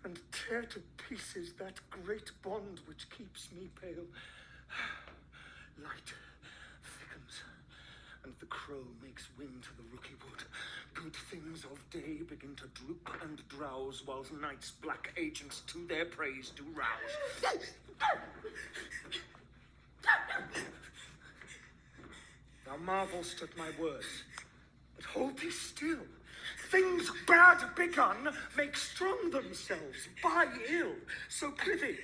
and tear to pieces that great bond which keeps me pale. Light thickens, and the crow makes wing to the rooky wood. Good things of day begin to droop and drowse, whilst night's black agents to their praise do rouse. Thou marvelst at my words, but hold thee still. Things bad begun make strong themselves by ill. So prithee,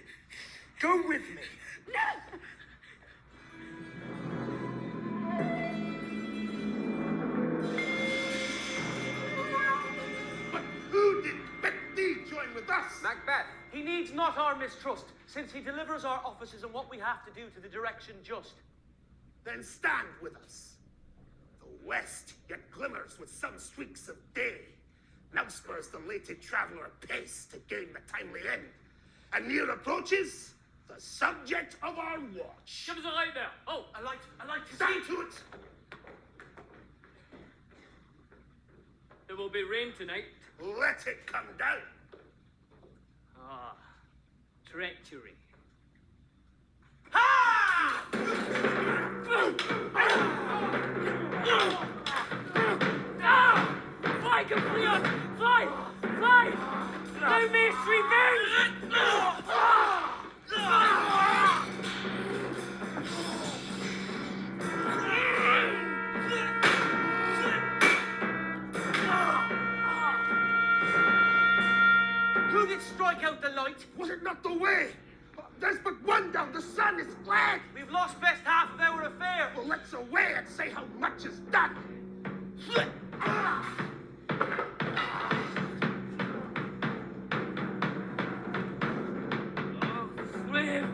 go with me. But who did bid thee join with us? Macbeth. He needs not our mistrust, since he delivers our offices and what we have to do to the direction just. Then stand with us. The west yet glimmers with some streaks of day. Now spurs the lated traveller pace to gain the timely end. And near approaches the subject of our watch. Give us a light there. Oh, I like to Stand see. to it. There will be rain tonight. Let it come down. Ah, treachery. Fly, Camplion! Fly! Fly! Thou mayst revenge! Who did strike out the light? Was it not the way? There's but one down. The sun is fled. We've lost best half of our affair. Well, let's away and say how much is done. Oh, slave!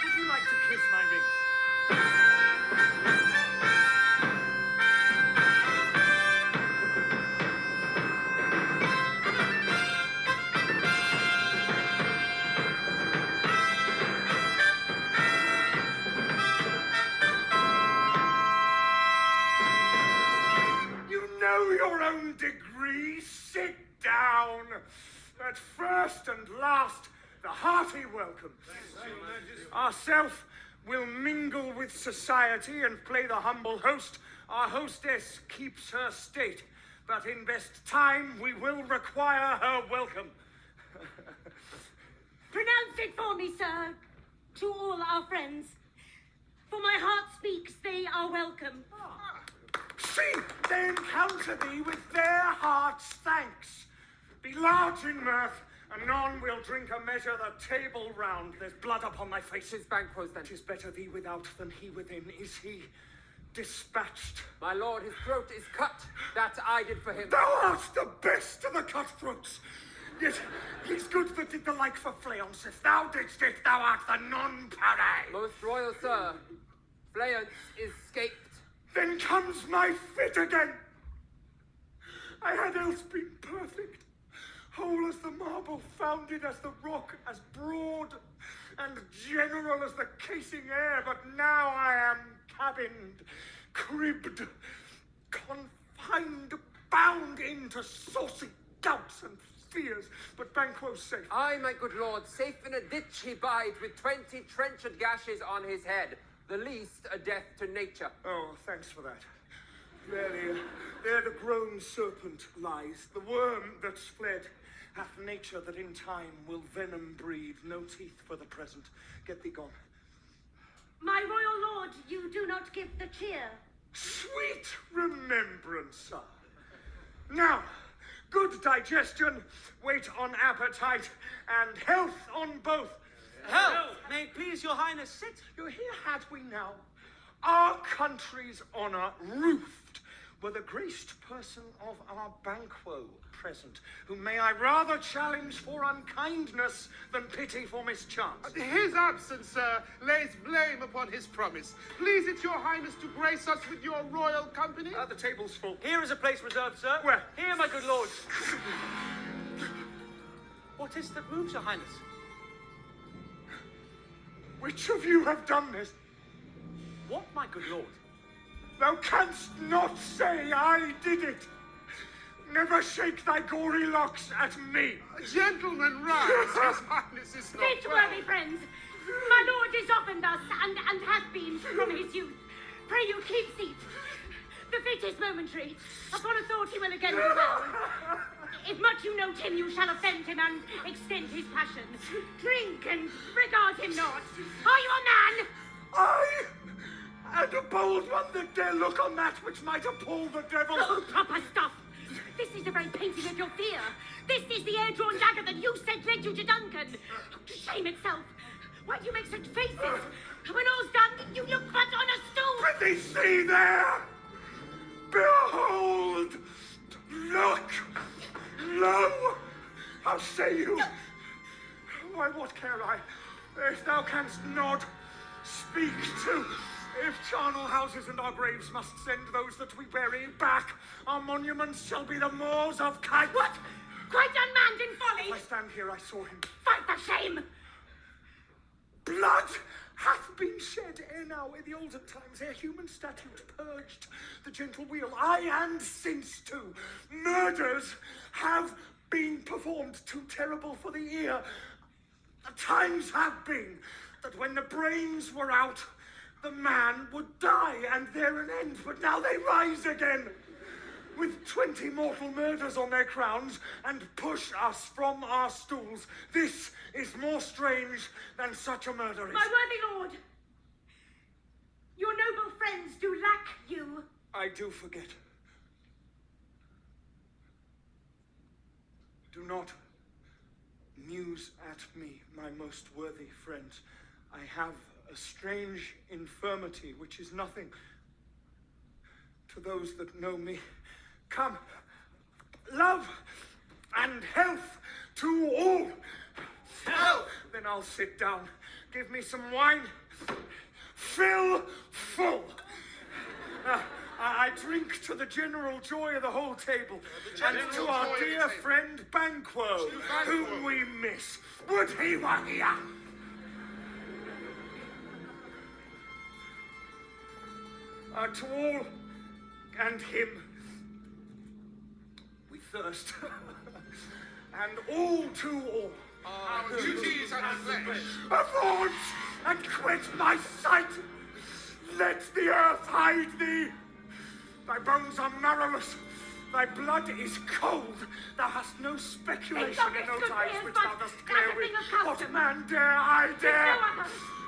Would you like to kiss my ring? know your own degree. Sit down. But first and last, the hearty welcome. Ourself will mingle with society and play the humble host. Our hostess keeps her state, but in best time we will require her welcome. Pronounce it for me, sir, to all our friends. For my heart speaks, they are welcome. See, they encounter thee with their heart's thanks. Be large in mirth, anon we'll drink a measure the table round. There's blood upon my face. 'Tis Banquo's then. 'Tis better thee without than he within. Is he dispatched? My lord, his throat is cut. That I did for him. Thou art the best of the cutthroats. Yet he's good that did the like for Fleance. If thou didst it, thou art the non-pareil. Most royal sir, Fleance is scaped. Then comes my fit again. I had else been perfect, whole as the marble, founded as the rock, as broad and general as the casing air, but now I am cabined, cribbed, confined, bound into saucy doubts and fears, but Banquo's safe. Aye, my good lord, safe in a ditch he bides, with 20 trenchant gashes on his head, the least a death to nature. Oh, thanks for that. There the grown serpent lies, the worm that's fled, hath nature that in time will venom breed, no teeth for the present. Get thee gone. My royal lord, you do not give the cheer. Sweet remembrance, sir. Now, good digestion, weight on appetite, and health on both. Health! May it please your highness sit. Here had we now our country's honor roofed were the graced person of our Banquo present, whom may I rather challenge for unkindness than pity for mischance. His absence, sir, lays blame upon his promise. Please it your highness to grace us with your royal company? The table's full. Here is a place reserved, sir. Where? Here, my good lord. What is that moves your highness? Which of you have done this? What, my good lord? Thou canst not say I did it. Never shake thy gory locks at me. Gentlemen, rise. His highness is not Fit, well. worthy friends. My lord is often thus, and hath been from his youth. Pray you keep seat. The fit is momentary. Upon a thought he will again be well. If much you note him, you shall offend him and extend his passion. Drink and regard him not. Are you a man? I, and a bold one that dare look on that which might appall the devil. Oh, proper stuff. This is the very painting of your fear. This is the air-drawn dagger that you said led you to Duncan. To shame itself. Why do you make such faces? When all's done, you look but on a stool. Prithee, see there! Behold! Look! Lo! How say you? Why, what care I? If thou canst nod, speak to. If charnel houses and our graves must send those that we bury back, our monuments shall be the moors of Kite. What? Quite unmanned in folly. I stand here, I saw him. Fight for shame. Blood hath been shed ere now in the olden times, ere human statute purged the gentle wheel. Aye, and since too, murders have been performed too terrible for the ear. The times have been that when the brains were out, the man would die, and there an end. But now they rise again, with 20 mortal murders on their crowns, and push us from our stools. This is more strange than such a murder is. My worthy lord, your noble friends do lack you. I do forget. Do not muse at me, my most worthy friends. I have a strange infirmity, which is nothing to those that know me. Come, love and health to all. Health! Then I'll sit down. Give me some wine. Fill full. I drink to the general joy of the whole table, and to general our joy of the dear table. friend Banquo, whom we miss. Would he were here! To all and him, thirst. And all to all. Our duties and flesh. Avaunt and quit my sight! Let the earth hide thee! Thy bones are marrowless, thy blood is cold. Thou hast no speculation and no ties which thou dost clear with. What man dare I dare?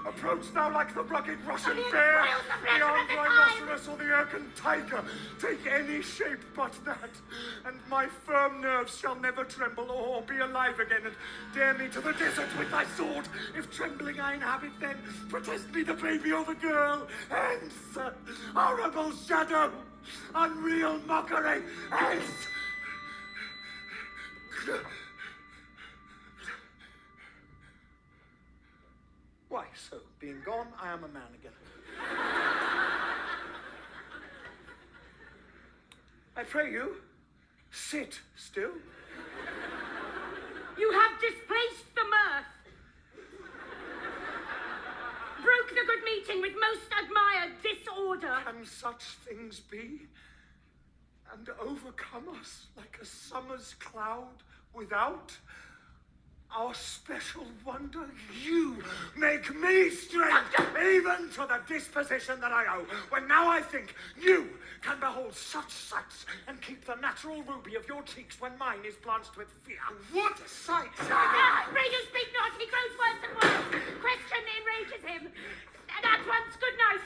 Approach thou like the rugged Russian bear, the armed rhinoceros or the Irken tiger. Take any shape but that, and my firm nerves shall never tremble or be alive again. And dare me to the desert with thy sword. If trembling I inhabit, then protest me the baby or the girl. Hence, horrible shadow, unreal mockery. Hence. Why, so, being gone, I am a man again. I pray you, sit still. You have displaced the mirth. Broke the good meeting with most admired disorder. Can such things be? And overcome us like a summer's cloud without our special wonder? You make me strength, even to the disposition that I owe, when now I think you can behold such sights and keep the natural ruby of your cheeks when mine is blanched with fear. What sights! Pray you speak not, he grows worse and worse. Question enrages him. And at once, good night.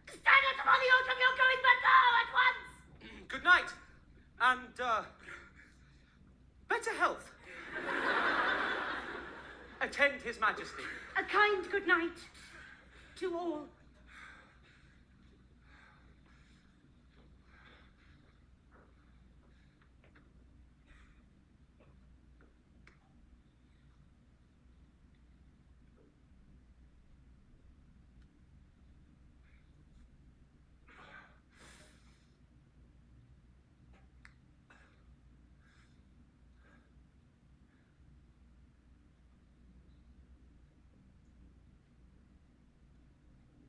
Stand out upon the altar of your going, but go at once. Good night, and, better health. Attend His Majesty. A kind good night to all.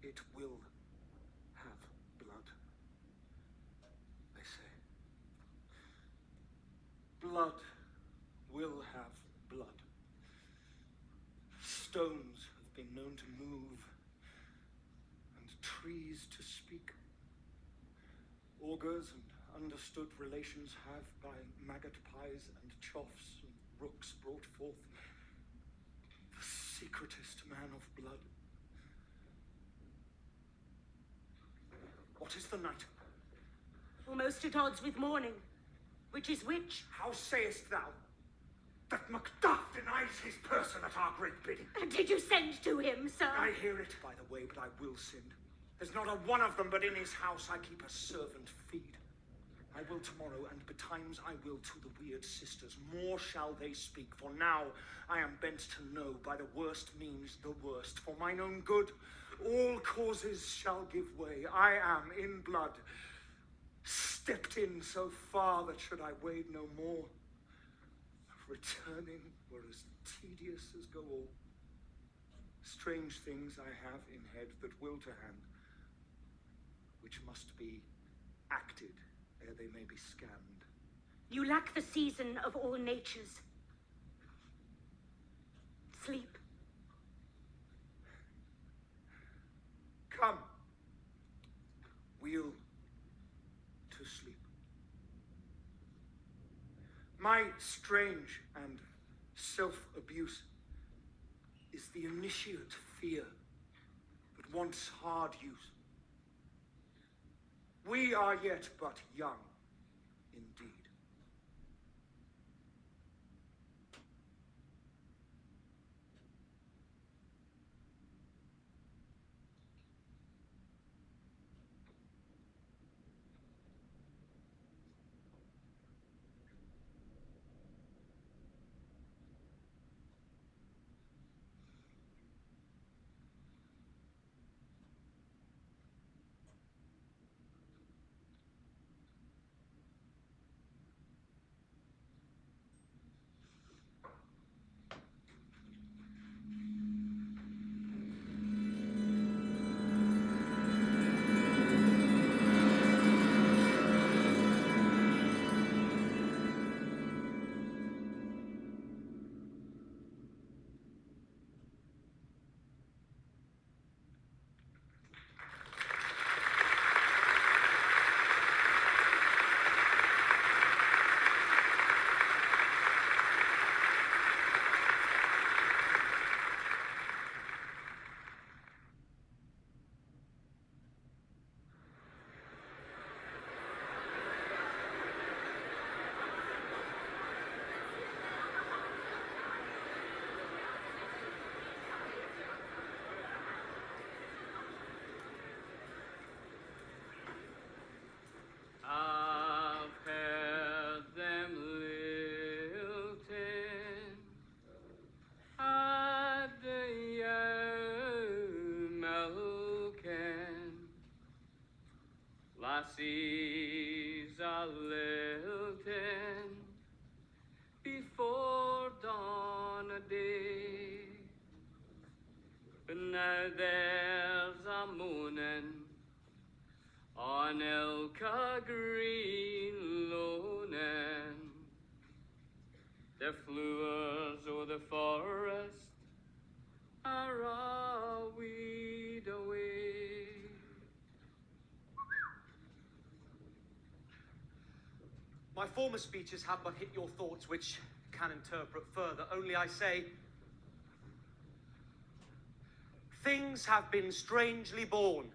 It will have blood, they say. Blood will have blood. Stones have been known to move, and trees to speak. Augurs and understood relations have by maggot pies and choughs and rooks brought forth the secretest man of blood. What is the night? Almost at odds with morning. Which is which? How sayest thou that Macbeth denies his person at our great bidding? Did you send to him, sir? I hear it, by the way, but I will send. There's not a one of them, but in his house I keep a servant feed. I will tomorrow, and betimes I will to the weird sisters. More shall they speak, for now I am bent to know by the worst means the worst. For mine own good, all causes shall give way. I am in blood, stepped in so far that should I wade no more, returning were as tedious as go all. Strange things I have in head that will to hand, which must be acted ere they may be scanned. You lack the season of all natures. Sleep. Come, we'll to sleep. My strange and self-abuse is the initiate fear that wants hard use. We are yet but young, indeed. lassies a lilting before dawn o' day. But now there's a mooning on ilka green loaning. The flowers o' the forest are a weed away. My former speeches have but hit your thoughts, which can interpret further. Only I say, things have been strangely born.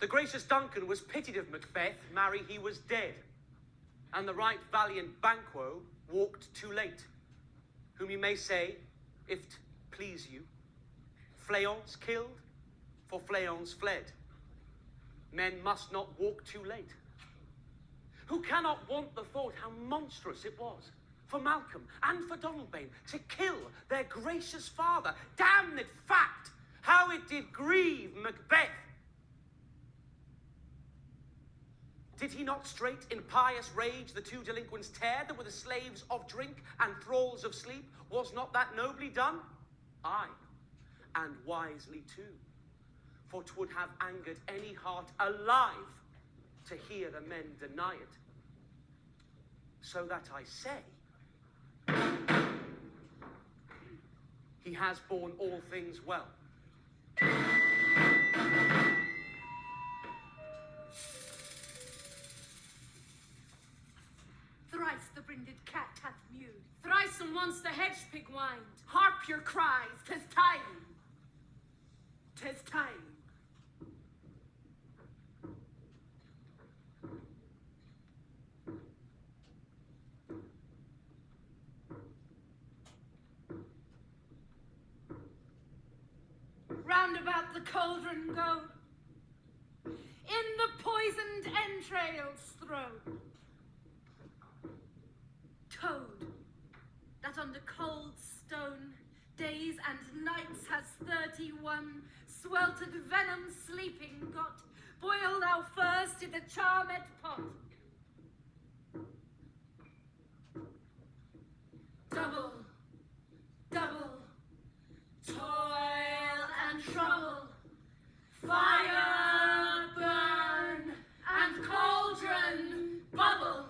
The gracious Duncan was pitied of Macbeth, marry he was dead. And the right valiant Banquo walked too late, whom you may say, if't please you, Fleance killed, for Fleance fled. Men must not walk too late. Who cannot want the thought how monstrous it was for Malcolm and for Donalbain to kill their gracious father? Damned fact, how it did grieve Macbeth. Did he not straight in pious rage the two delinquents tear that were the slaves of drink and thralls of sleep? Was not that nobly done? Aye, and wisely too, for 'twould have angered any heart alive to hear the men deny it. So that I say, he has borne all things well. Thrice the brinded cat hath mewed. Thrice and once the hedge pig whined. Harp your cries, 'tis time. 'Tis time. Round about the cauldron go, in the poisoned entrails throw. Toad, that under cold stone days and nights has 31 sweltered venom sleeping got, boil thou first in the charmed pot. Double, double, toil and trouble, fire burn and cauldron bubble.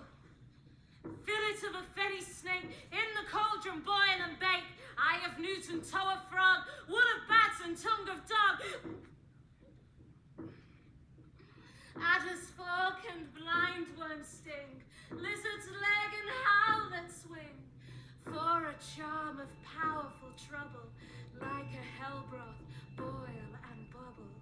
Fillet of a fairy snake, in the cauldron boil and bake. Eye of newt and toe of frog, wood of bat and tongue of dog. Adder's fork and blind worm sting, lizard's leg and howl that swing. For a charm of powerful trouble, like a hell broth, boil and bubble.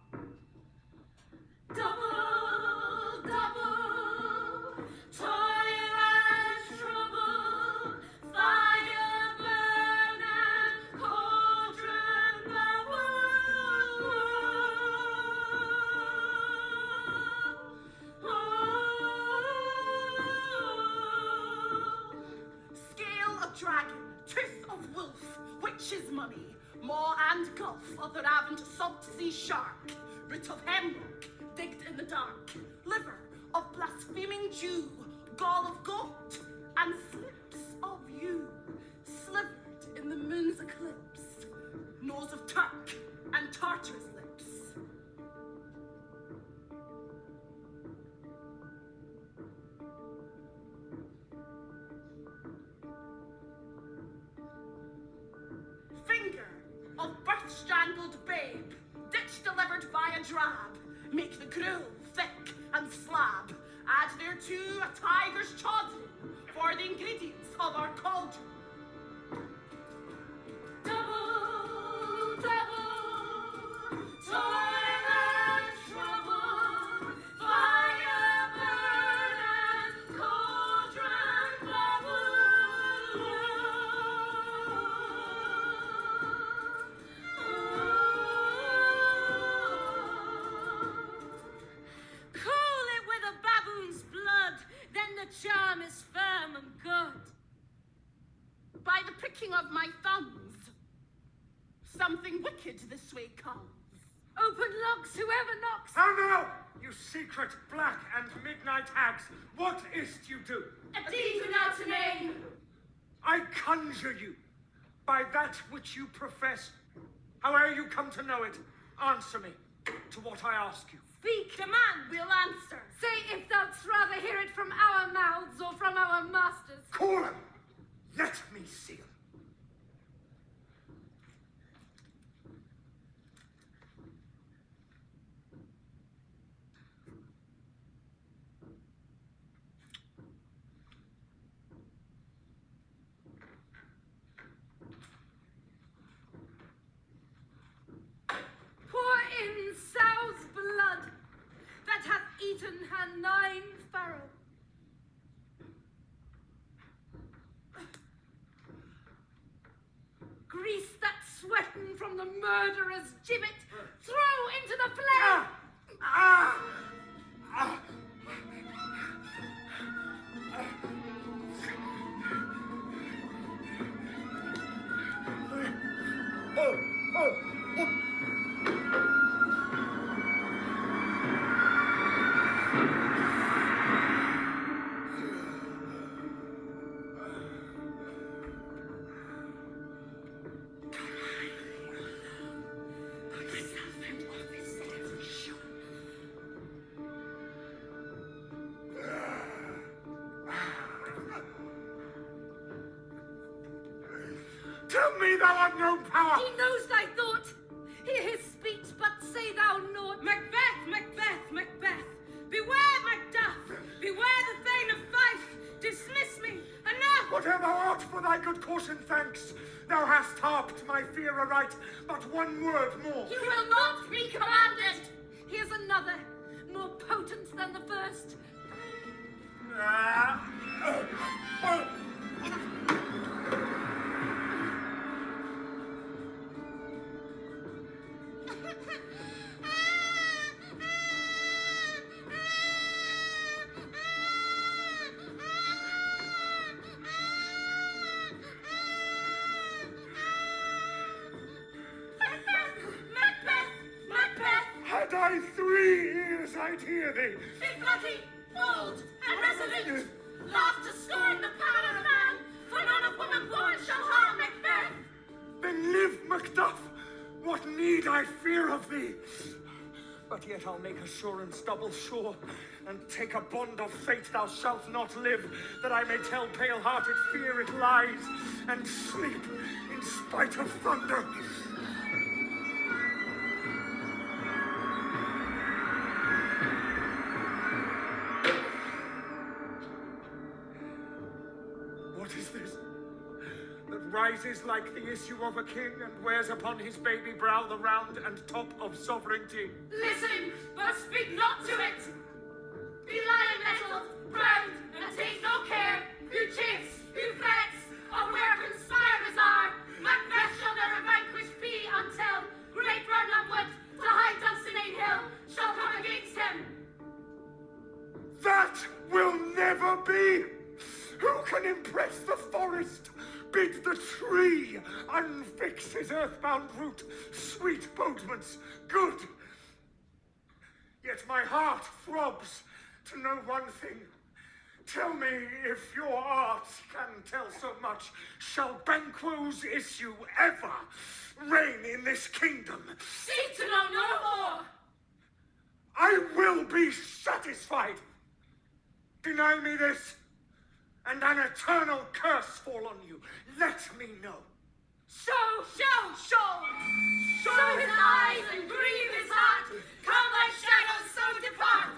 Double, double, toil and trouble, fire burn and cauldron bubble. Scale of dragon, tooth of wolf, witch's mummy, maw and gulf of the ravaged salt sea shark, root of hemlock, digged in the dark, liver of blaspheming Jew, gall of goat, and slips of you, slivered in the moon's eclipse, nose of Turk and Tartar's lips. Finger of birth-strangled babe, ditch delivered by a drab, make the gruel thick and slab, add thereto a tiger's chaudron for the ingredients of our cauldron. Double, double, toil and trouble, fire burn and cauldron bubble. Cool it with a baboon's blood, then the charm is firm and good. By the pricking of my thumbs, something wicked this way comes. Open locks, whoever knocks. How now? You secret, black, and midnight hags, what is't you do? A deed without a name. I conjure you, by that which you profess, however you come to know it, answer me to what I ask you. Speak. Demand, we'll answer. Say if thou'dst rather hear it from our mouths or from our masters. Call him. Let me see him. Pour in sow's blood that hath eaten her 9 farrow. Grease that sweating from the murderer's gibbet. Throw into the flame. Tell me thou art no power! He knows thy thought. Hear his speech, but say thou naught. Macbeth, Macbeth, Macbeth. Beware, Macduff. Beware the Thane of Fife. Dismiss me. Enough. Whatever thou art for thy good caution, thanks. Thou hast harped my fear aright, but one word more. You will not be commanded. Here's another, more potent than the first. Had I 3 ears, I'd hear thee. Be bloody, bold, and resolute. Laugh to scorn the power of man, for none of woman born shall harm Macbeth. Then live, Macduff. What need I fear of thee? But yet I'll make assurance double sure, and take a bond of fate thou shalt not live, that I may tell pale-hearted fear it lies, and sleep in spite of thunder. What is this that rises like the issue of a king and wears upon his baby brow the round and top of sovereignty? Listen, but speak not to it. Be lion-mettled, proud, and take no care who chafes, who frets, or where conspirers are. Macbeth shall never vanquished be until great Burnham Wood, to high Dunsinane Hill, shall come against him. That will never be! Who can impress the forest? Bid the tree unfix his earthbound root. Sweet bodements, good. Yet my heart throbs to know one thing. Tell me if your art can tell so much. Shall Banquo's issue ever reign in this kingdom? Seek to know no more. I will be satisfied. Deny me this, and an eternal curse fall on you. Let me know. Show his eyes and grieve his heart. Come thy shadows so depart.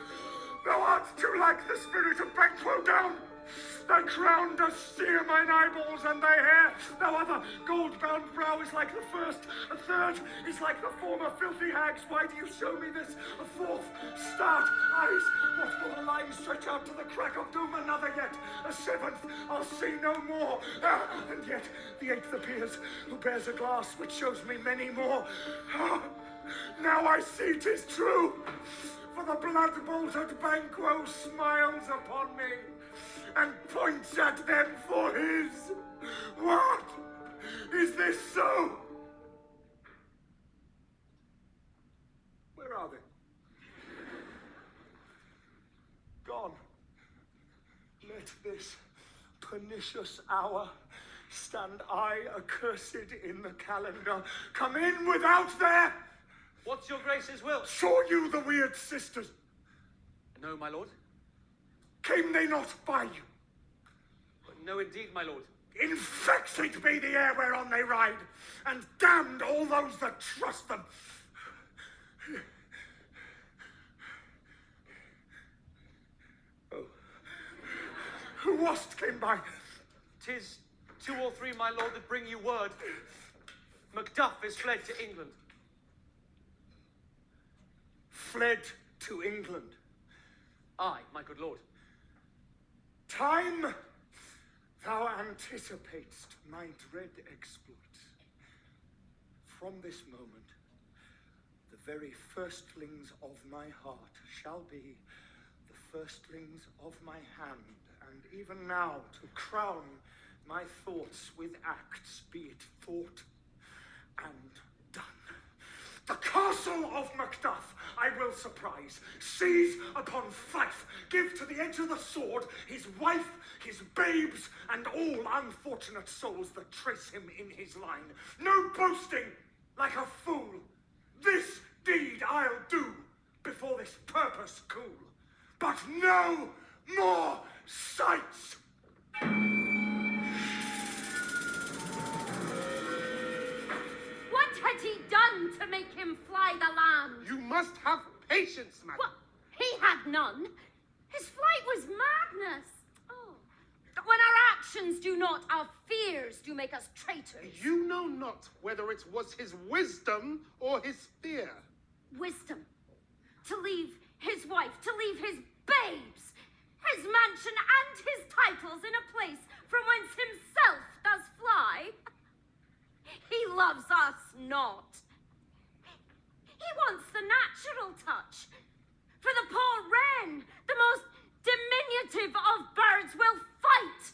Thou art too like the spirit of Banquo down. Thy crown does sear mine eyeballs and thy hair. Thou other gold-bound brow is like the first. A third is like the former filthy hags. Why do you show me this? A fourth, start eyes. What will the line stretch out to the crack of doom? Another yet. A seventh, I'll see no more. And yet the eighth appears, who bears a glass which shows me many more. Now I see 'tis true. For the blood-bolted Banquo smiles upon me and points at them for his. What? Is this so? Where are they? at this pernicious hour stand I accursed in the calendar, come in without there. What's your grace's will? Saw you the weird sisters? No, my lord. Came they not by you? No, indeed, my lord. Infected be the air whereon they ride, and damned all those that trust them. Oh. Who was't came by? 'Tis 2 or 3, my lord, that bring you word. Macduff is fled to England. Fled to England. Aye, my good lord. Time, thou anticipatest my dread exploit. From this moment, the very firstlings of my heart shall be the firstlings of my hand, and even now to crown my thoughts with acts, be it thought and done. The castle of Macduff I will surprise, seize upon Fife, give to the edge of the sword his wife, his babes, and all unfortunate souls that trace him in his line. No boasting like a fool. This deed I'll do before this purpose cool, but no more sights. What had he done to make him fly the land? You must have patience, madam. Well, he had none. His flight was madness. Oh. When our actions do not, our fears do make us traitors. You know not whether it was his wisdom or his fear. Wisdom. To leave his wife, to leave his babes, his mansion and his titles in a place from whence himself does fly. He loves us not. He wants the natural touch. For the poor wren, the most diminutive of birds, will fight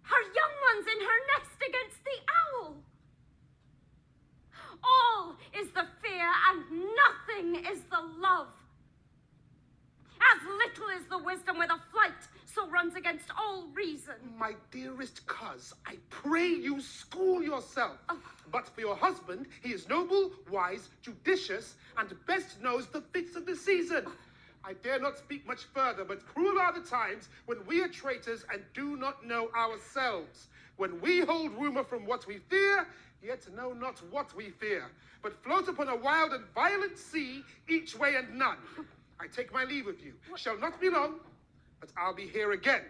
her young ones in her nest against the owl. All is the fear and nothing is the love. As little is the wisdom with a flight so runs against all reason. My dearest coz, I pray you school yourself. But for your husband, he is noble, wise, judicious, and best knows the fits of the season. I dare not speak much further, but cruel are the times when we are traitors and do not know ourselves. When we hold rumor from what we fear, yet know not what we fear, but float upon a wild and violent sea, each way and none. I take my leave of you. Shall not be long, but I'll be here again.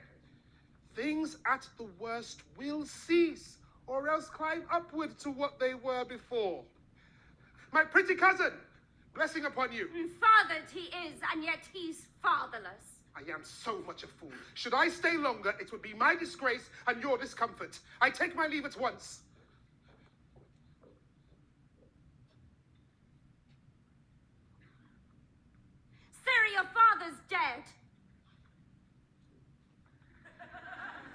Things at the worst will cease, or else climb upward to what they were before. My pretty cousin, blessing upon you. Fathered he is, and yet he's fatherless. I am so much a fool. Should I stay longer, it would be my disgrace and your discomfort. I take my leave at once. Sir, your father's dead.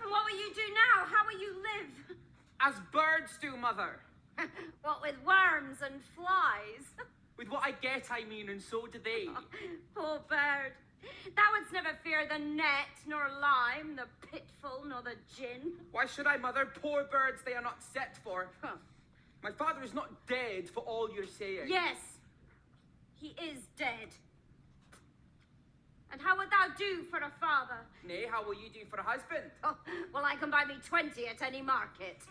And what will you do now? How will you live? As birds do, mother. What with worms and flies? With what I get, I mean, and so do they. Poor bird. Thou wouldst never fear the net, nor lime, the pitfall, nor the gin. Why should I, mother? Poor birds they are not set for. My father is not dead for all you're saying. Yes, he is dead. And how would thou do for a father? Nay, how will you do for a husband? Oh, well, I can buy me 20 at any market.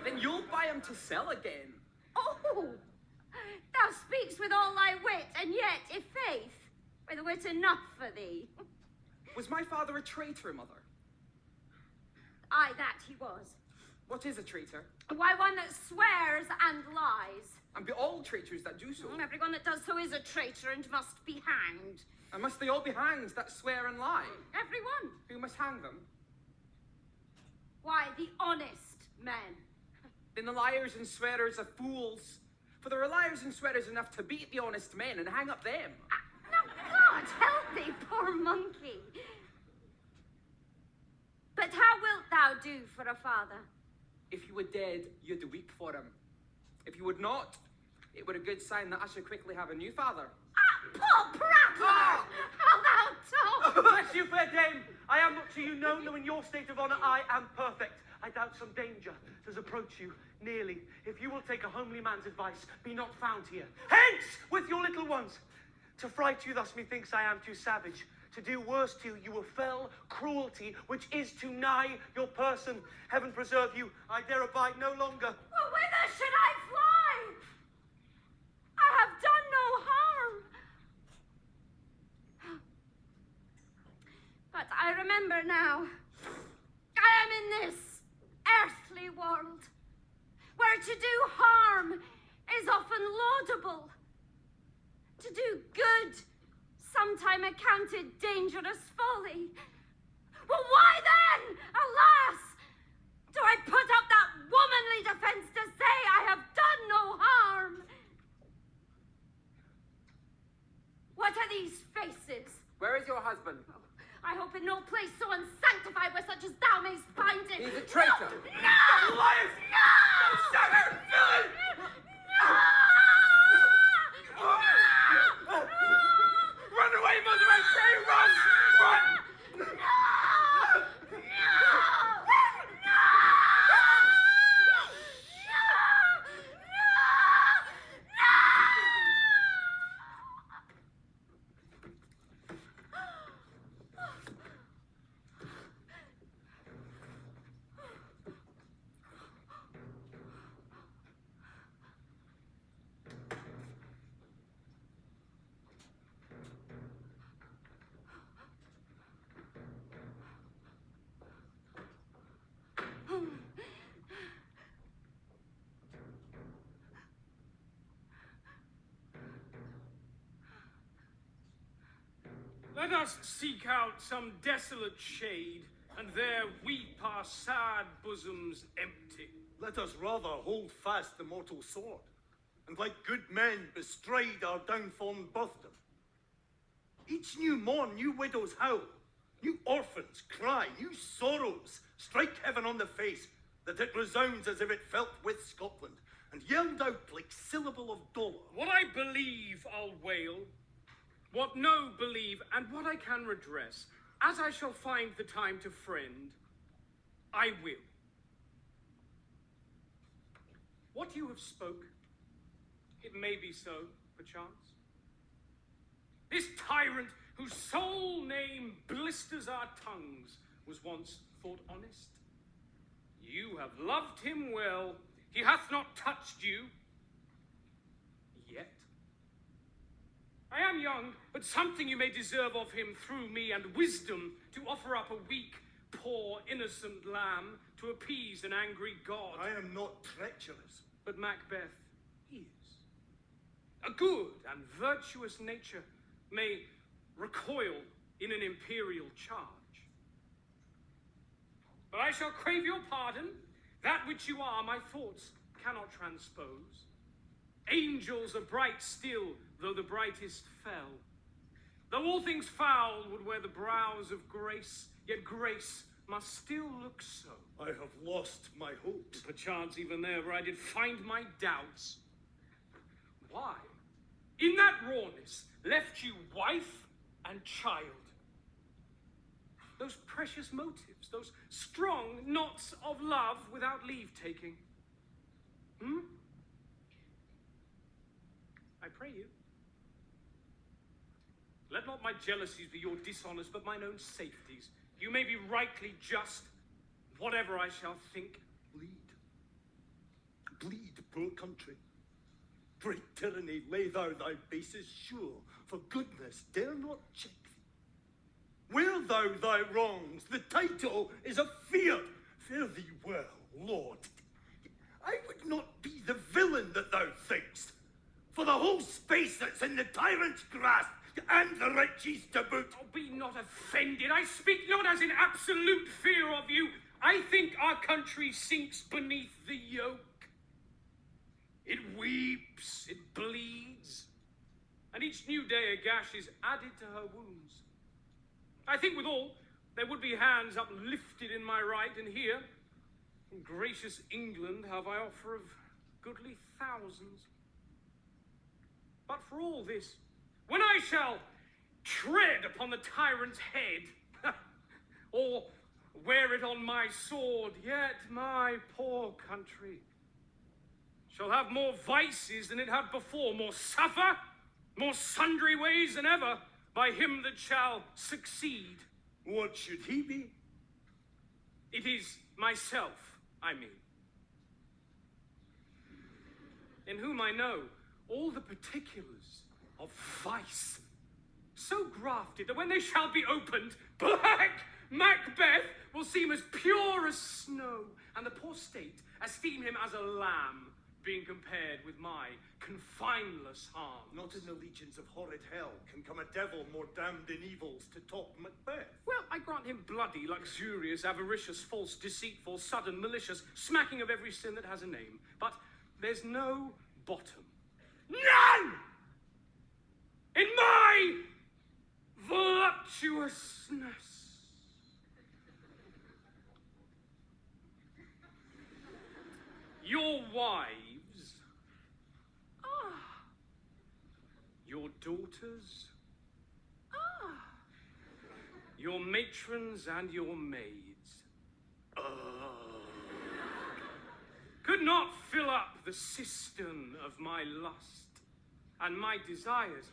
Then you'll buy him to sell again. Oh, thou speaks with all thy wit, and yet, if faith, with wit enough for thee. Was my father a traitor, mother? Aye, that he was. What is a traitor? Why, one that swears and lies. And be all traitors that do so. Everyone that does so is a traitor and must be hanged. And must they all be hanged that swear and lie? Everyone. Who must hang them? Why, the honest men. Then the liars and swearers are fools. For there are liars and swearers enough to beat the honest men and hang up them. Now, God help thee, poor monkey. But how wilt thou do for a father? If you were dead, you'd weep for him. If you would not, it were a good sign that I should quickly have a new father. Ah, Paul Prattler! How thou talk! Bless you, fair dame. I am much to you known, though in your state of honor I am perfect. I doubt some danger does approach you nearly. If you will take a homely man's advice, be not found here. Hence with your little ones! To fright you thus, methinks I am too savage. To do worse to you, you will fell cruelty, which is to nigh your person. Heaven preserve you, I dare abide no longer. Well, whither should I fly? I have done no harm. But I remember now. I am in this earthly world, where to do harm is often laudable. To do good, sometime accounted dangerous folly. Well, why then, alas, do I put up that womanly defense to say I have done no harm? What are these faces? Where is your husband? Oh, I hope in no place so unsanctified where such as thou mayst find it. He's a traitor. No! Liar! No! Sucker! Villain! No! Run away, mother, I pray, run! Run! Let us seek out some desolate shade, and there weep our sad bosoms empty. Let us rather hold fast the mortal sword, and like good men bestride our downfallen birthdom. Each new morn, new widows howl, new orphans cry, new sorrows strike heaven on the face, that it resounds as if it felt with Scotland, and yelled out like syllable of dolor. What I believe I'll wail, what no believe, and what I can redress, as I shall find the time to friend, I will. What you have spoke, it may be so, perchance. This tyrant, whose sole name blisters our tongues, was once thought honest. You have loved him well. He hath not touched you yet. I am young, but something you may deserve of him through me, and wisdom to offer up a weak, poor, innocent lamb to appease an angry god. I am not treacherous. But Macbeth is. A good and virtuous nature may recoil in an imperial charge. But I shall crave your pardon. That which you are, my thoughts cannot transpose. Angels are bright still, though the brightest fell. Though all things foul would wear the brows of grace, yet grace must still look so. I have lost my hopes. Perchance even there where I did find my doubts. Why, in that rawness, left you wife and child? Those precious motives, those strong knots of love without leave-taking. I pray you. Let not my jealousies be your dishonors, but mine own safeties. You may be rightly just, whatever I shall think. Bleed. Bleed, poor country. Great tyranny, lay thou thy bases sure, for goodness dare not check thee. Wear thou thy wrongs, the title is a fear. Fare thee well, Lord. I would not be the villain that thou thinkst, for the whole space that's in the tyrant's grasp, and the riches to boot. Oh, be not offended. I speak not as in absolute fear of you. I think our country sinks beneath the yoke. It weeps, it bleeds, and each new day a gash is added to her wounds. I think withal there would be hands uplifted in my right, and here, from gracious England, have I offer of goodly thousands. But for all this, when I shall tread upon the tyrant's head, or wear it on my sword, yet my poor country shall have more vices than it had before, more suffer, more sundry ways than ever, by him that shall succeed. What should he be? It is myself, I mean, in whom I know all the particulars of vice, so grafted that when they shall be opened, black Macbeth will seem as pure as snow, and the poor state esteem him as a lamb, being compared with my confineless harm. Not in the legions of horrid hell can come a devil more damned in evils to top Macbeth. Well, I grant him bloody, luxurious, avaricious, false, deceitful, sudden, malicious, smacking of every sin that has a name. But there's no bottom. None! In my voluptuousness. Your wives, your daughters, your matrons and your maids, could not fill up the cistern of my lust and my desires.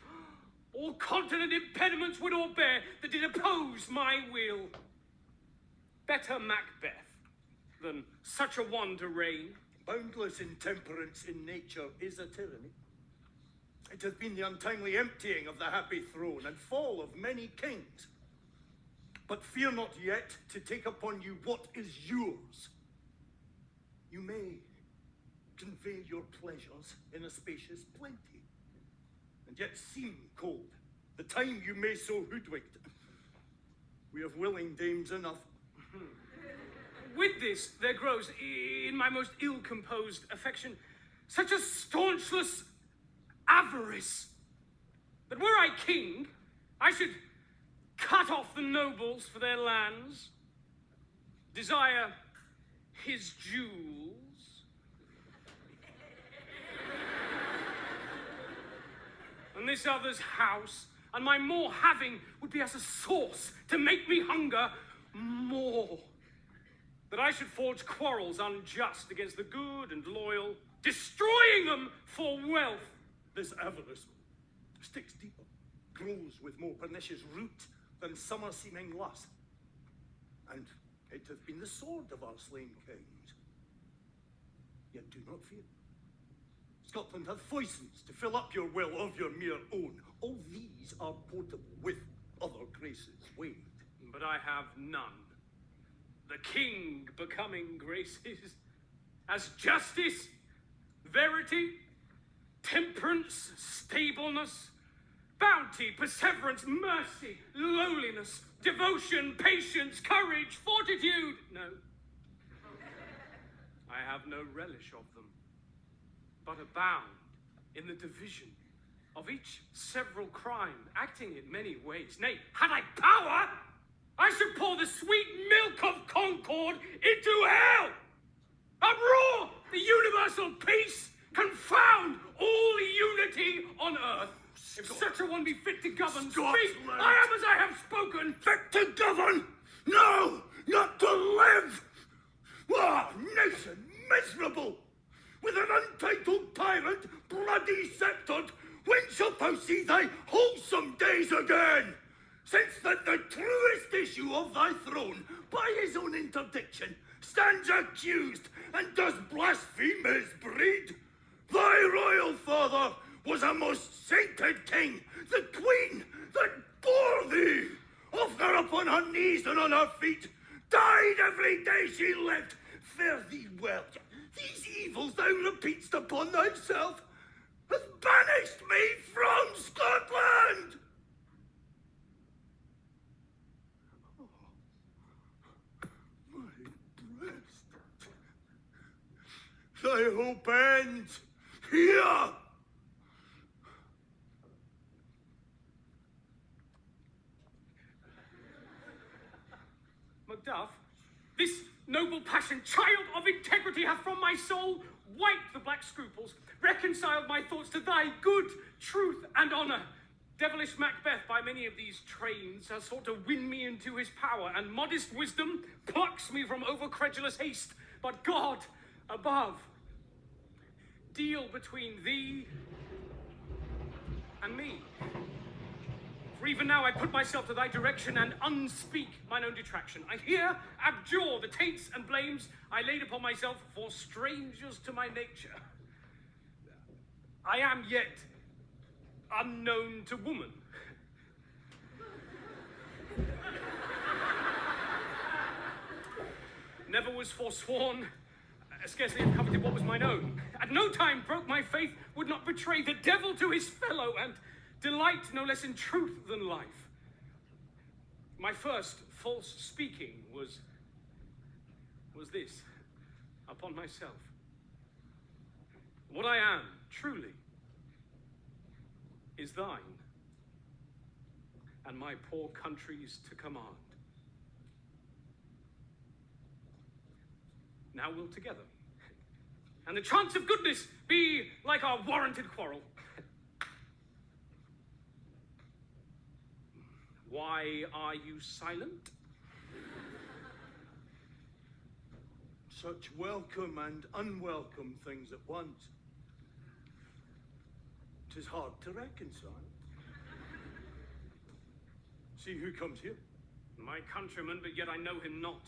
All continent impediments would all bear that did oppose my will. Better Macbeth than such a one to reign. Boundless intemperance in nature is a tyranny. It hath been the untimely emptying of the happy throne and fall of many kings. But fear not yet to take upon you what is yours. You may convey your pleasures in a spacious plenty, and yet seem cold. The time you may so hoodwinked. We have willing dames enough. With this, there grows, in my most ill-composed affection, such a staunchless avarice, that were I king, I should cut off the nobles for their lands, desire his jewels, and this other's house, and my more having would be as a sauce to make me hunger more. That I should forge quarrels unjust against the good and loyal, destroying them for wealth. This avarice sticks deeper, grows with more pernicious root than summer-seeming lust. And it hath been the sword of our slain kings. Yet do not fear. Scotland hath foisons to fill up your will of your mere own. All these are portable with other graces weighed. But I have none. The king becoming graces as justice, verity, temperance, stableness, bounty, perseverance, mercy, lowliness, devotion, patience, courage, fortitude. No, I have no relish of them, but abound in the division of each several crime, acting in many ways. Nay, had I power, I should pour the sweet milk of concord into hell! Uproar the universal peace, confound all unity on earth. If such a one be fit to govern, speak, I am as I have spoken. Fit to govern? No, not to live! Ah, nation miserable! With an untitled tyrant, bloody sceptred, when shalt thou see thy wholesome days again? Since that the truest issue of thy throne, by his own interdiction, stands accused and does blaspheme his breed. Thy royal father was a most sainted king, the queen that bore thee, often upon her knees and on her feet, died every day she lived. Fare thee well. These evils thou repeatst upon thyself hath banished me from Scotland. Thy hope ends here. Macduff, this noble passion, child of integrity, hath from my soul wiped the black scruples, reconciled my thoughts to thy good truth and honor. Devilish Macbeth, by many of these trains, has sought to win me into his power, and modest wisdom plucks me from over-credulous haste. But God above, deal between thee and me. For even now I put myself to thy direction and unspeak mine own detraction. I here abjure the taints and blames I laid upon myself for strangers to my nature. I am yet unknown to woman. Never was forsworn, scarcely have coveted what was mine own. At no time broke my faith, would not betray the devil to his fellow, and delight no less in truth than life. My first false speaking was this, upon myself. What I am, truly, is thine, and my poor country's to command. Now we'll together, and the chance of goodness be like our warranted quarrel. Why are you silent? Such welcome and unwelcome things at once. 'Tis hard to reconcile. See who comes here. My countryman, but yet I know him not.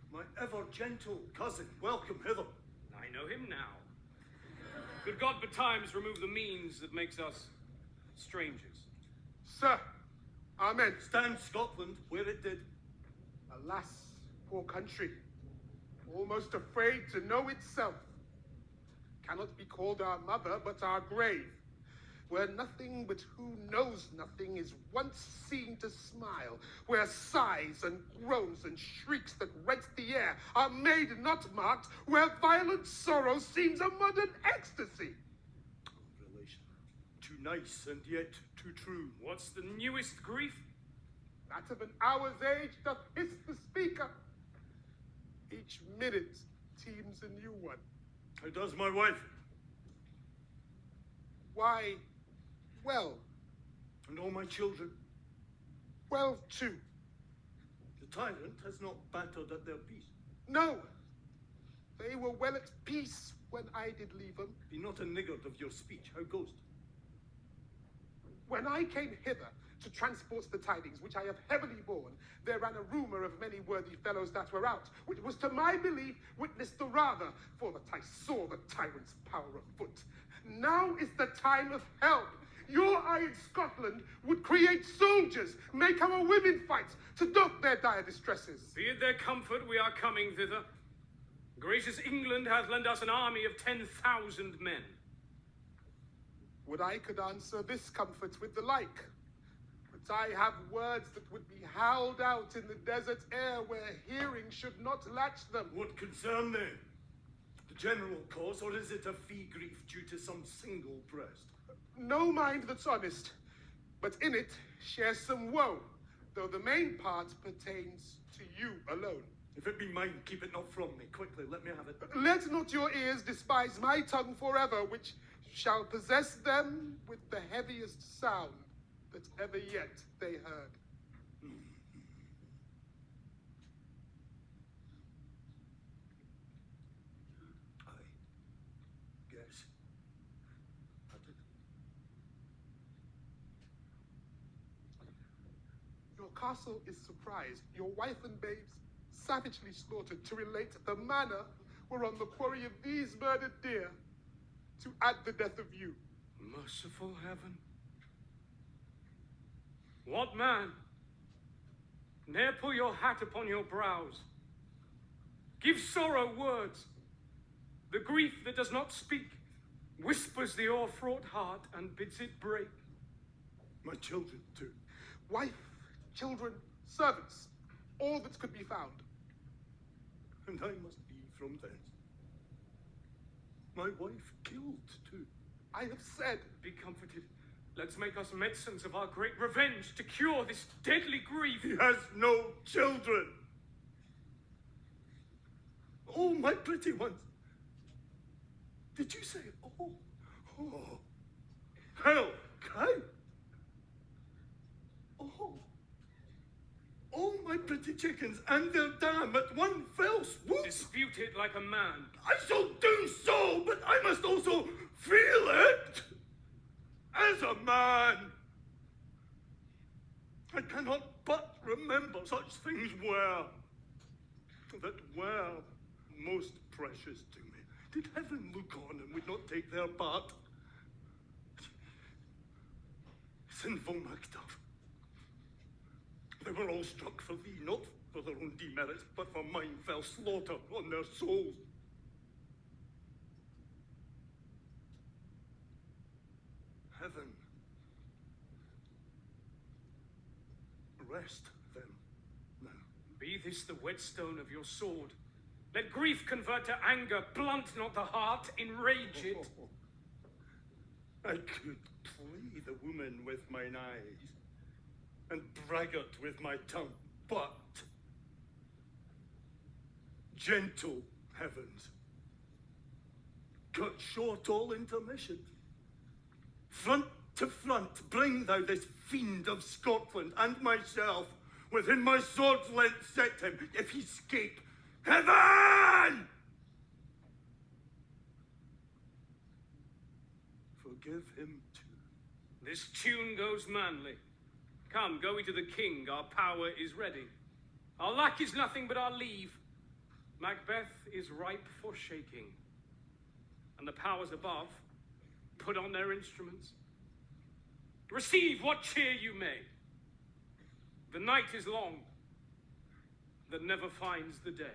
My ever gentle cousin, welcome hither. I know him now. Good God betimes remove the means that makes us strangers. Sir, amen. Stand Scotland where it did. Alas, poor country, almost afraid to know itself, cannot be called our mother, but our grave, where nothing but who knows nothing is once seen to smile, where sighs and groans and shrieks that rent the air are made not marked, where violent sorrow seems a modern ecstasy. Relation, too nice and yet too true. What's the newest grief? That of an hour's age doth hiss the speaker. Each minute teems a new one. How does my wife? Why, well. And all my children? Well, too. The tyrant has not battered at their peace. No, they were well at peace when I did leave them. Be not a niggard of your speech. How goest? When I came hither to transport the tidings, which I have heavily borne, there ran a rumour of many worthy fellows that were out, which was to my belief witnessed the rather, for that I saw the tyrant's power afoot. Now is the time of help. Your eye in Scotland would create soldiers, make our women fight, to doff their dire distresses. Be it their comfort we are coming thither. Gracious England hath lent us an army of 10,000 men. Would I could answer this comfort with the like. But I have words that would be howled out in the desert air where hearing should not latch them. What concern then? The general cause, or is it a fee grief due to some single breast? No mind that's honest, but in it shares some woe, though the main part pertains to you alone. If it be mine, keep it not from me. Quickly, let me have it. Let not your ears despise my tongue forever, which shall possess them with the heaviest sound that ever yet they heard. I guess at it. Your castle is surprised, your wife and babes savagely slaughtered, to relate the manner whereon the quarry of these murdered deer, to add the death of you. Merciful heaven. What man? Ne'er pull your hat upon your brows. Give sorrow words. The grief that does not speak whispers the o'erfraught heart and bids it break. My children, too. Wife, children, servants, all that could be found. And I must be from thence. My wife killed, too. I have said. Be comforted. Let's make us medicines of our great revenge to cure this deadly grief. He has no children. Oh, my pretty ones. Did you say, oh? Oh. Hell cow! Oh. All my pretty chickens and their dam at one fell swoop. Dispute it like a man. I shall do so, but I must also feel it as a man. I cannot but remember such things were most precious to me. Did heaven look on and would not take their part? Sinful Macbeth. They were all struck for thee, not for their own demerits, but for mine fell slaughter on their souls. Heaven, rest them now. Be this the whetstone of your sword. Let grief convert to anger, blunt not the heart, enrage it. I could play the woman with mine eyes, and braggart with my tongue, but gentle heavens, cut short all intermission. Front to front, bring thou this fiend of Scotland and myself within my sword's length. Set him, if he escape, heaven! Forgive him too. This tune goes manly. Come, go we to the king, our power is ready. Our lack is nothing but our leave. Macbeth is ripe for shaking. And the powers above put on their instruments. Receive what cheer you may. The night is long, that never finds the day.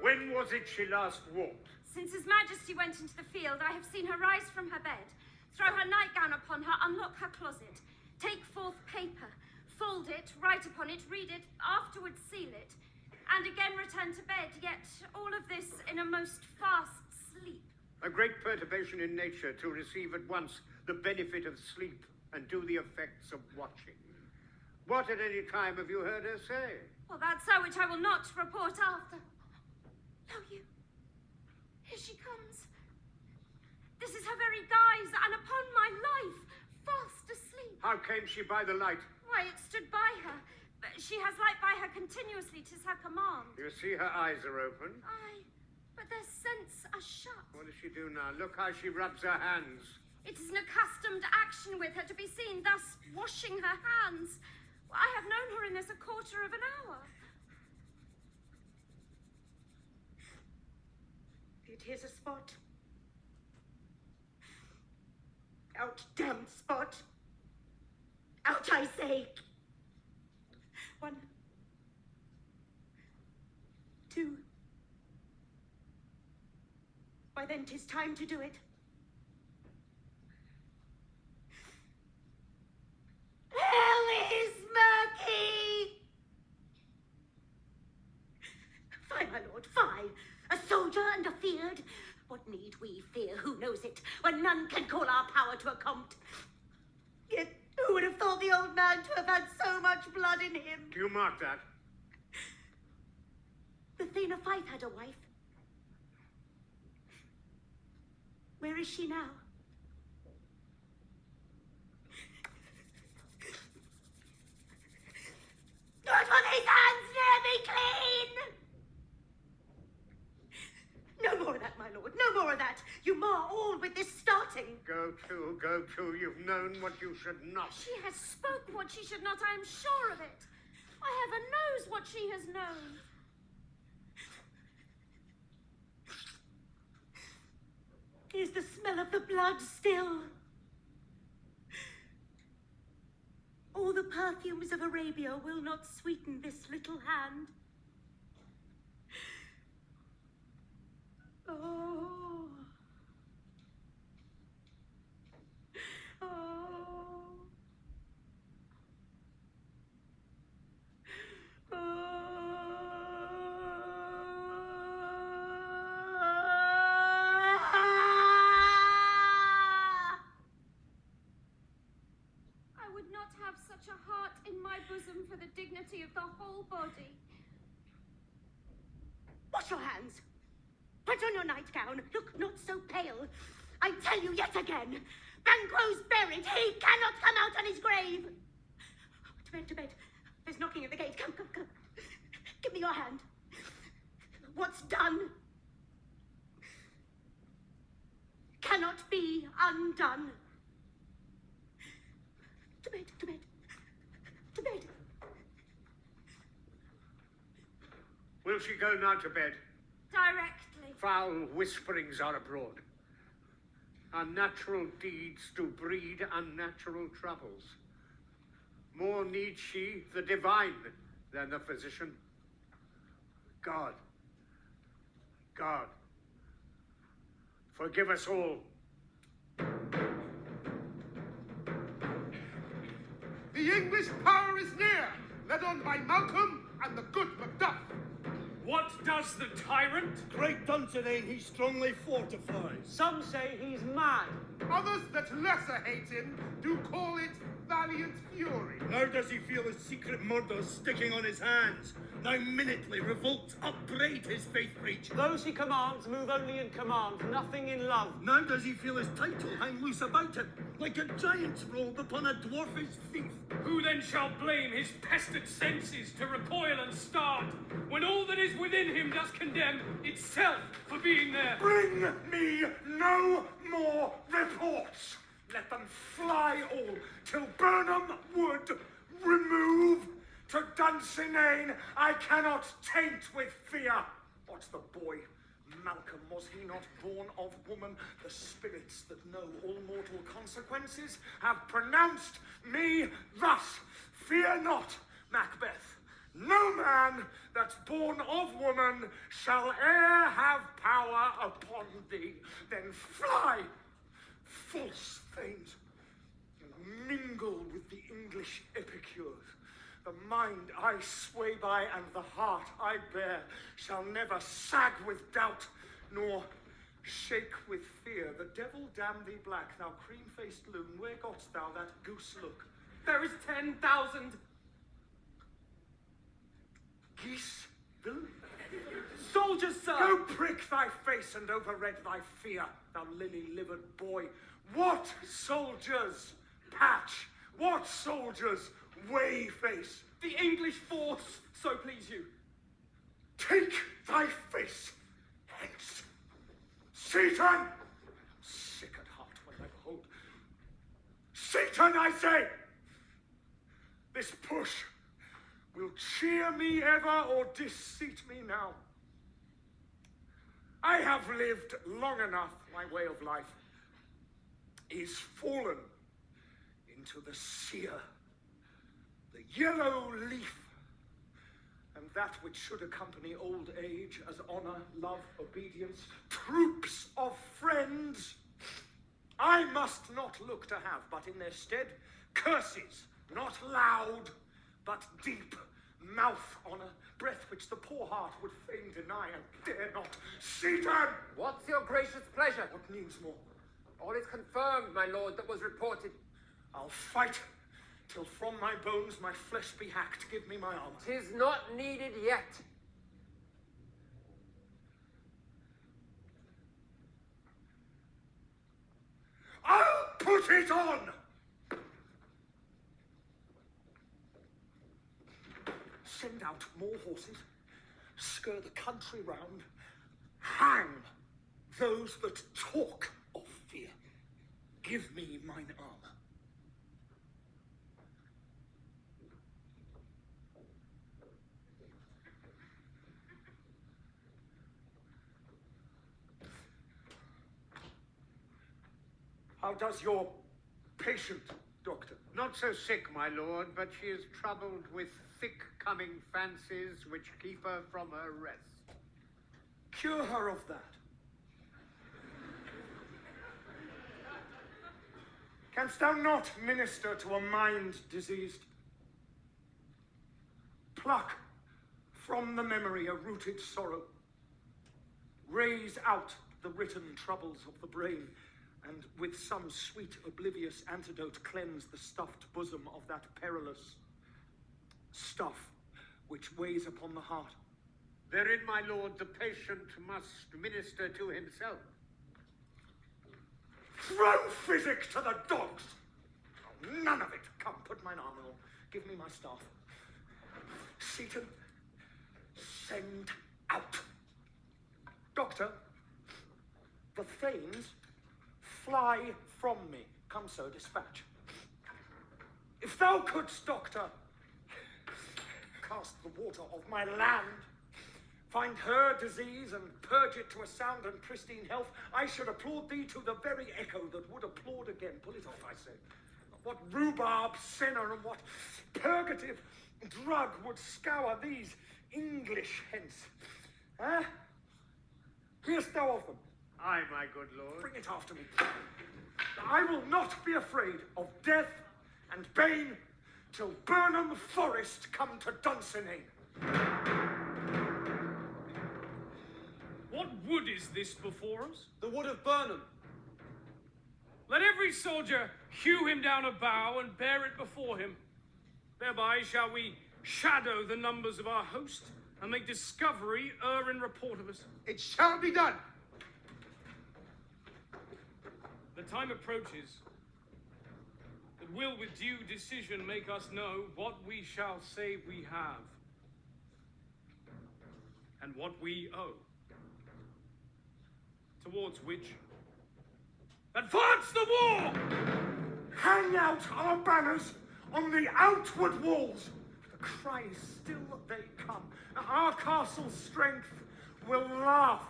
When was it she last walked? Since His Majesty went into the field, I have seen her rise from her bed, throw her nightgown upon her, unlock her closet, take forth paper, fold it, write upon it, read it, afterwards seal it, and again return to bed, yet all of this in a most fast sleep. A great perturbation in nature to receive at once the benefit of sleep and do the effects of watching. What at any time have you heard her say? Well, that's that which I will not report after. Lo you, here she comes. This is her very guise, and upon my life, fast asleep. How came she by the light? Why, it stood by her. But she has light by her continuously, 'tis her command. You see her eyes are open. Aye, but their scents are shut. What does she do now? Look how she rubs her hands. It is an accustomed action with her to be seen thus washing her hands. I have known her in this a quarter of an hour. Here's a spot. Out, damned spot. Out, I say. 1, 2. Why then 'tis time to do it. Hell is murky! Fie, my lord, fie. A soldier and a feared. What need we fear? Who knows it? When none can call our power to account. Yet who would have thought the old man to have had so much blood in him? Do you mark that? The Thane of Fife had a wife. Where is she now? Not for these hands near me clean! No more of that, my lord, no more of that. You mar all with this starting. Go to. You've known what you should not. She has spoke what she should not, I am sure of it. I heaven knows what she has known. Is the smell of the blood still? All the perfumes of Arabia will not sweeten this little hand. Oh. Oh. I would not have such a heart in my bosom for the dignity of the whole body. Wash your hands. Put on your nightgown. Look not so pale. I tell you yet again, Banquo's buried. He cannot come out on his grave. To bed, to bed. There's knocking at the gate. Come, come, come. Give me your hand. What's done cannot be undone. To bed, to bed, to bed. Will she go now to bed? Directly. Foul whisperings are abroad. Unnatural deeds do breed unnatural troubles. More needs she the divine than the physician. God, God, forgive us all. The English power is near, led on by Malcolm and the good Macbeth. What does the tyrant? Great Dunsinane he strongly fortifies. Some say he's mad. Others that lesser hate him do call it valiant fury. Now does he feel his secret murders sticking on his hands? Now minutely revolts upbraid his faith breach. Those he commands move only in command, nothing in love. Now does he feel his title hang loose about him, like a giant's robe upon a dwarfish thief? Who then shall blame his pestered senses to recoil and start, when all that is within him does condemn itself for being there? Bring me no more reports. Let them fly all till Burnham Wood remove. To Dunsinane I cannot taint with fear. What's the boy? Malcolm, was he not born of woman? The spirits that know all mortal consequences have pronounced me thus. Fear not, Macbeth. No man that's born of woman shall e'er have power upon thee. Then fly, false thanes, and mingle with the English epicures. The mind I sway by and the heart I bear shall never sag with doubt, nor shake with fear. The devil damn thee black, thou cream-faced loon, where gotst thou that goose look? There is 10,000 Geese, villain? soldiers, sir. Go prick thy face and overread thy fear, thou lily-livered boy. What soldiers, Patch? What soldiers, Wayface? The English force, so please you. Take thy face hence. Satan! Sick at heart when I behold. Satan, I say! This push will cheer me ever or deceit me now. I have lived long enough, my way of life is fallen into the sear, the yellow leaf, and that which should accompany old age as honor, love, obedience, troops of friends, I must not look to have, but in their stead, curses, not loud, but deep, mouth honor, breath which the poor heart would fain deny and dare not. Satan! What's your gracious pleasure? What needs more? All is confirmed, my lord, that was reported. I'll fight till from my bones my flesh be hacked. Give me my armor. 'Tis not needed yet. I'll put it on! Send out more horses, scur the country round, hang those that talk of fear. Give me mine armor. How does your patient, Doctor? Not so sick, my lord, but she is troubled with thick-coming fancies which keep her from her rest. Cure her of that. Canst thou not minister to a mind diseased? Pluck from the memory a rooted sorrow. Raise out the written troubles of the brain, and with some sweet oblivious antidote cleanse the stuffed bosom of that perilous stuff which weighs upon the heart. Therein, my lord, the patient must minister to himself. Throw physic to the dogs! Oh, none of it. Come, put mine armor on. Give me my staff. Seaton, send out. Doctor, the Thanes fly from me. Come, sir, dispatch. If thou couldst, doctor, cast the water of my land, find her disease and purge it to a sound and pristine health, I should applaud thee to the very echo that would applaud again. Pull it off, I say. What rhubarb sinner and what purgative drug would scour these English hence? Huh? Hearest thou of them? Aye, my good lord. Bring it after me. I will not be afraid of death and bane till Burnham Forest come to Dunsinane. What wood is this before us? The wood of Burnham. Let every soldier hew him down a bough and bear it before him. Thereby shall we shadow the numbers of our host and make discovery err in report of us. It shall be done. The time approaches that will with due decision make us know what we shall say we have and what we owe, towards which advance the war! Hang out our banners on the outward walls. The cry is still they come. Our castle's strength will laugh,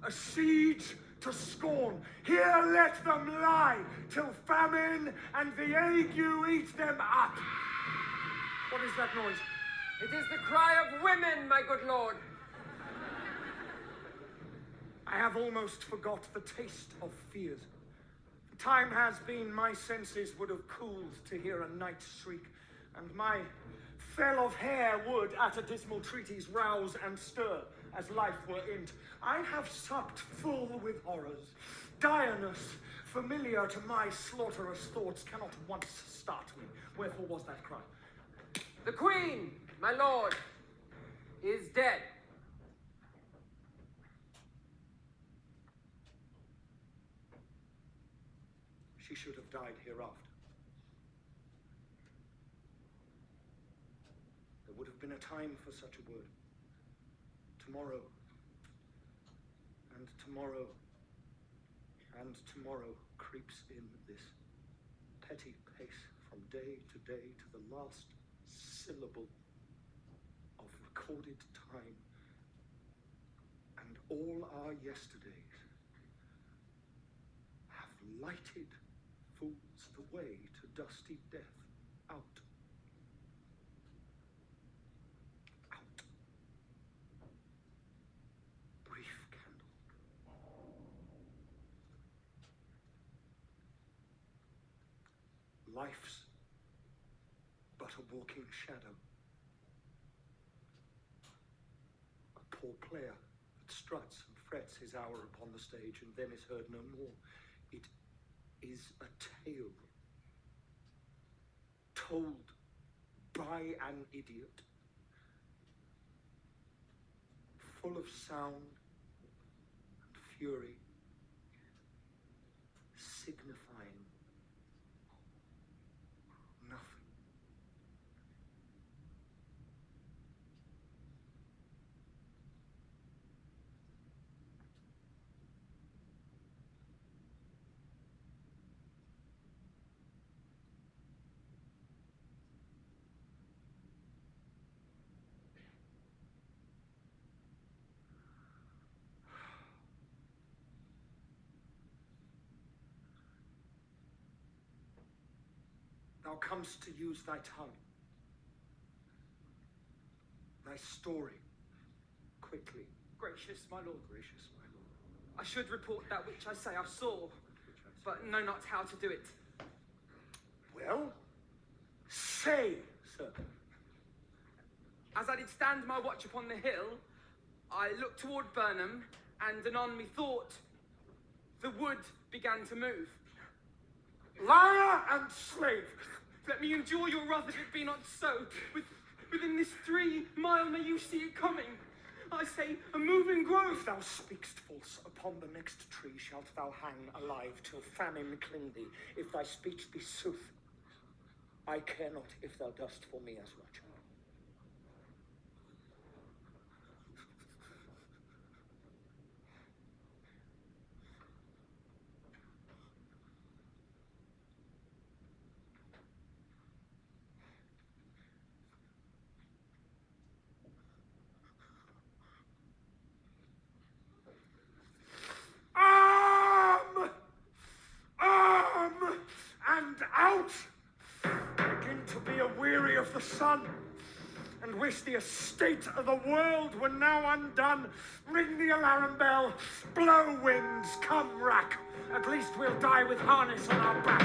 a siege to scorn. Here let them lie, till famine and the ague eat them up. What is that noise? It is the cry of women, my good lord. I have almost forgot the taste of fears. The time has been my senses would have cooled to hear a night's shriek, and my fell of hair would at a dismal treatise rouse and stir, as life were in't. I have supped full with horrors. Direness, familiar to my slaughterous thoughts, cannot once start me. Wherefore was that cry? The queen, my lord, is dead. She should have died hereafter. There would have been a time for such a word. Tomorrow, and tomorrow, and tomorrow creeps in this petty pace from day to day to the last syllable of recorded time, and all our yesterdays have lighted fools the way to dusty death. Out. Out. Brief candle. Life's but a walking shadow. A poor player that struts and frets his hour upon the stage and then is heard no more. It is a tale told by an idiot, full of sound and fury, signifying nothing. Thou comest to use thy tongue, thy story, quickly. Gracious, my lord. Gracious, my lord. I should report that which I say I saw, but know not how to do it. Well, say, sir. As I did stand my watch upon the hill, I looked toward Burnham, and anon methought the wood began to move. Liar and slave! Let me endure your wrath if it be not so. Within this 3 mile may you see it coming. I say, a moving grove. If thou speakst false, upon the next tree shalt thou hang alive till famine cling thee. If thy speech be sooth, I care not if thou dost for me as much. And out! Begin to be aweary of the sun, and wish the estate of the world were now undone. Ring the alarum bell, blow winds, come rack. At least we'll die with harness on our back.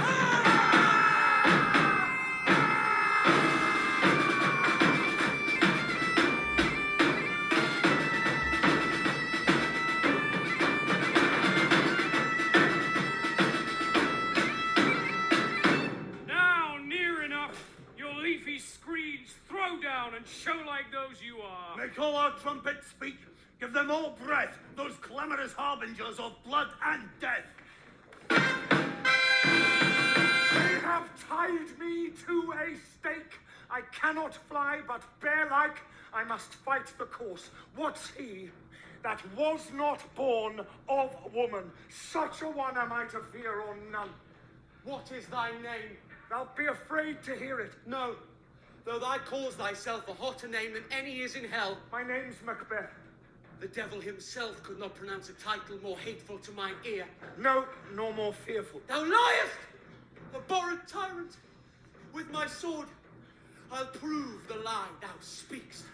And show like those you are. Make all our trumpets speak. Give them all breath, those clamorous harbingers of blood and death. They have tied me to a stake. I cannot fly, but bear-like I must fight the course. What's he that was not born of woman? Such a one am I to fear or none. What is thy name? Thou'lt be afraid to hear it. No. Though thou calls thyself a hotter name than any is in hell. My name's Macbeth. The devil himself could not pronounce a title more hateful to mine ear. No, nor more fearful. Thou liest! Abhorrent tyrant! With my sword, I'll prove the lie thou speakst.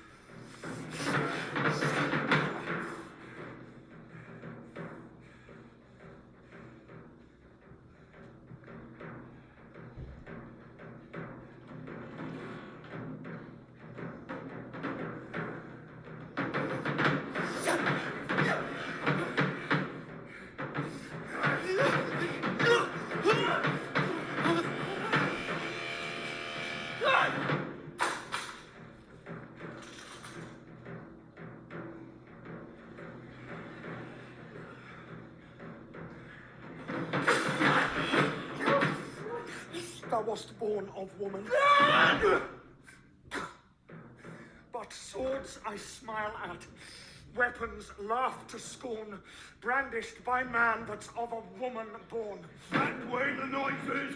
Thou wast born of woman. But swords I smile at, weapons laugh to scorn, brandished by man that's of a woman born. That way the noise is.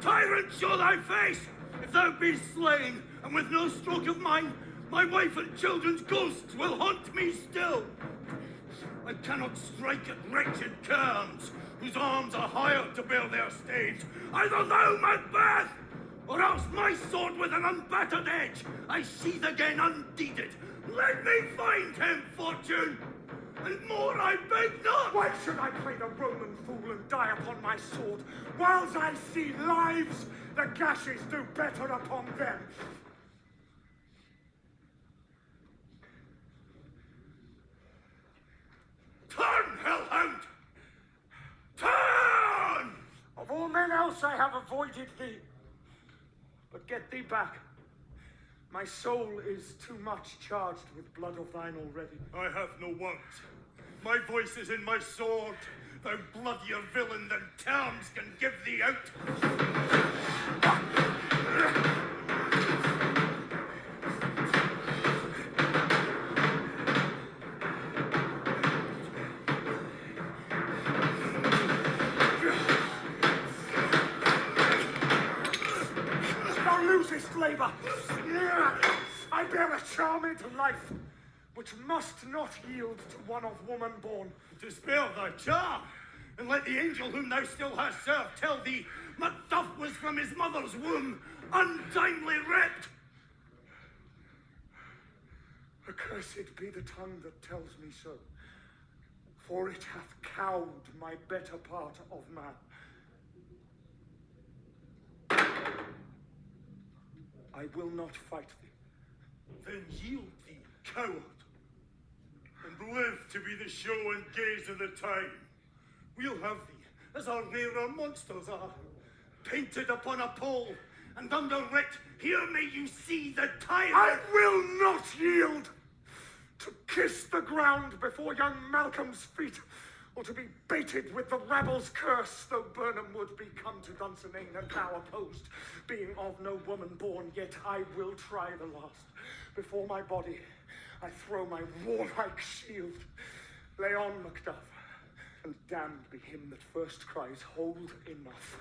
Tyrant, show thy face! If thou be slain, and with no stroke of mine, my wife and children's ghosts will haunt me still. I cannot strike at wretched terms, whose arms are hired to bear their staves. Either thou, Macbeth, or else my sword with an unbattered edge I sheathe again undeeded. Let me find him, Fortune, and more I beg not. Why should I play the Roman fool and die upon my sword, whiles I see lives, the gashes do better upon them? Turn, hellhound! Turn! Of all men else I have avoided thee. But get thee back. My soul is too much charged with blood of thine already. I have no want. My voice is in my sword, thou bloodier villain than terms can give thee out. Thou losest labour. I bear a charmed life, which must not yield to one of woman born. To spare thy charm, and let the angel whom thou still hast served tell thee Macduff was from his mother's womb untimely ripped. Accursed be the tongue that tells me so, for it hath cowed my better part of man. I will not fight thee. Then yield thee, coward, and live to be the show and gaze of the time. We'll have thee, as our rarer monsters are, painted upon a pole, and under writ, here may you see the tyrant. I will not yield! to kiss the ground before young Malcolm's feet, or to be baited with the rabble's curse, though Burnham would be come to Dunsinane and thou opposed, being of no woman born, yet I will try the last. Before my body I throw my warlike shield. Lay on, Macduff, and damned be him that first cries, hold enough.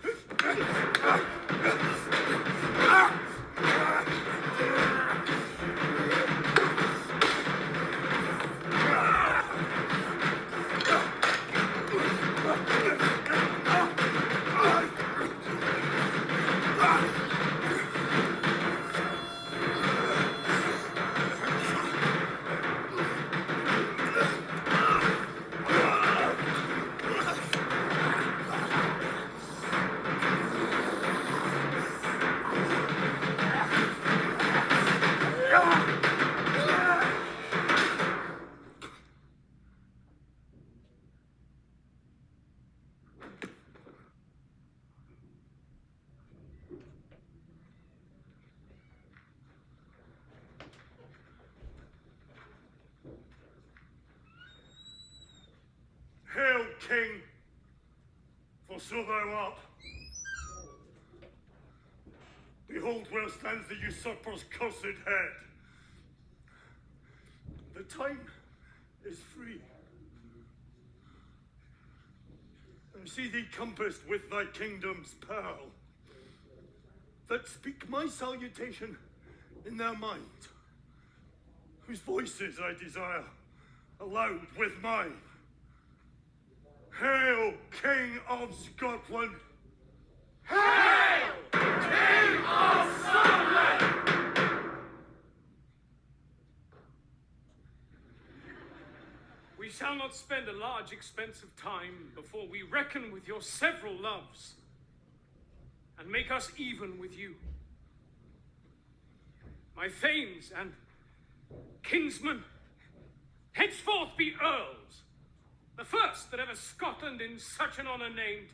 Hail, King, for so thou art. Behold where stands the usurper's cursed head. The time is free. And see thee compassed with thy kingdom's pearl, that speak my salutation in their mind, whose voices I desire aloud with mine. Hail, King of Scotland! Hail, King of Scotland! We shall not spend a large expense of time before we reckon with your several loves and make us even with you. My thanes and kinsmen henceforth be earls, the first that ever Scotland in such an honour named.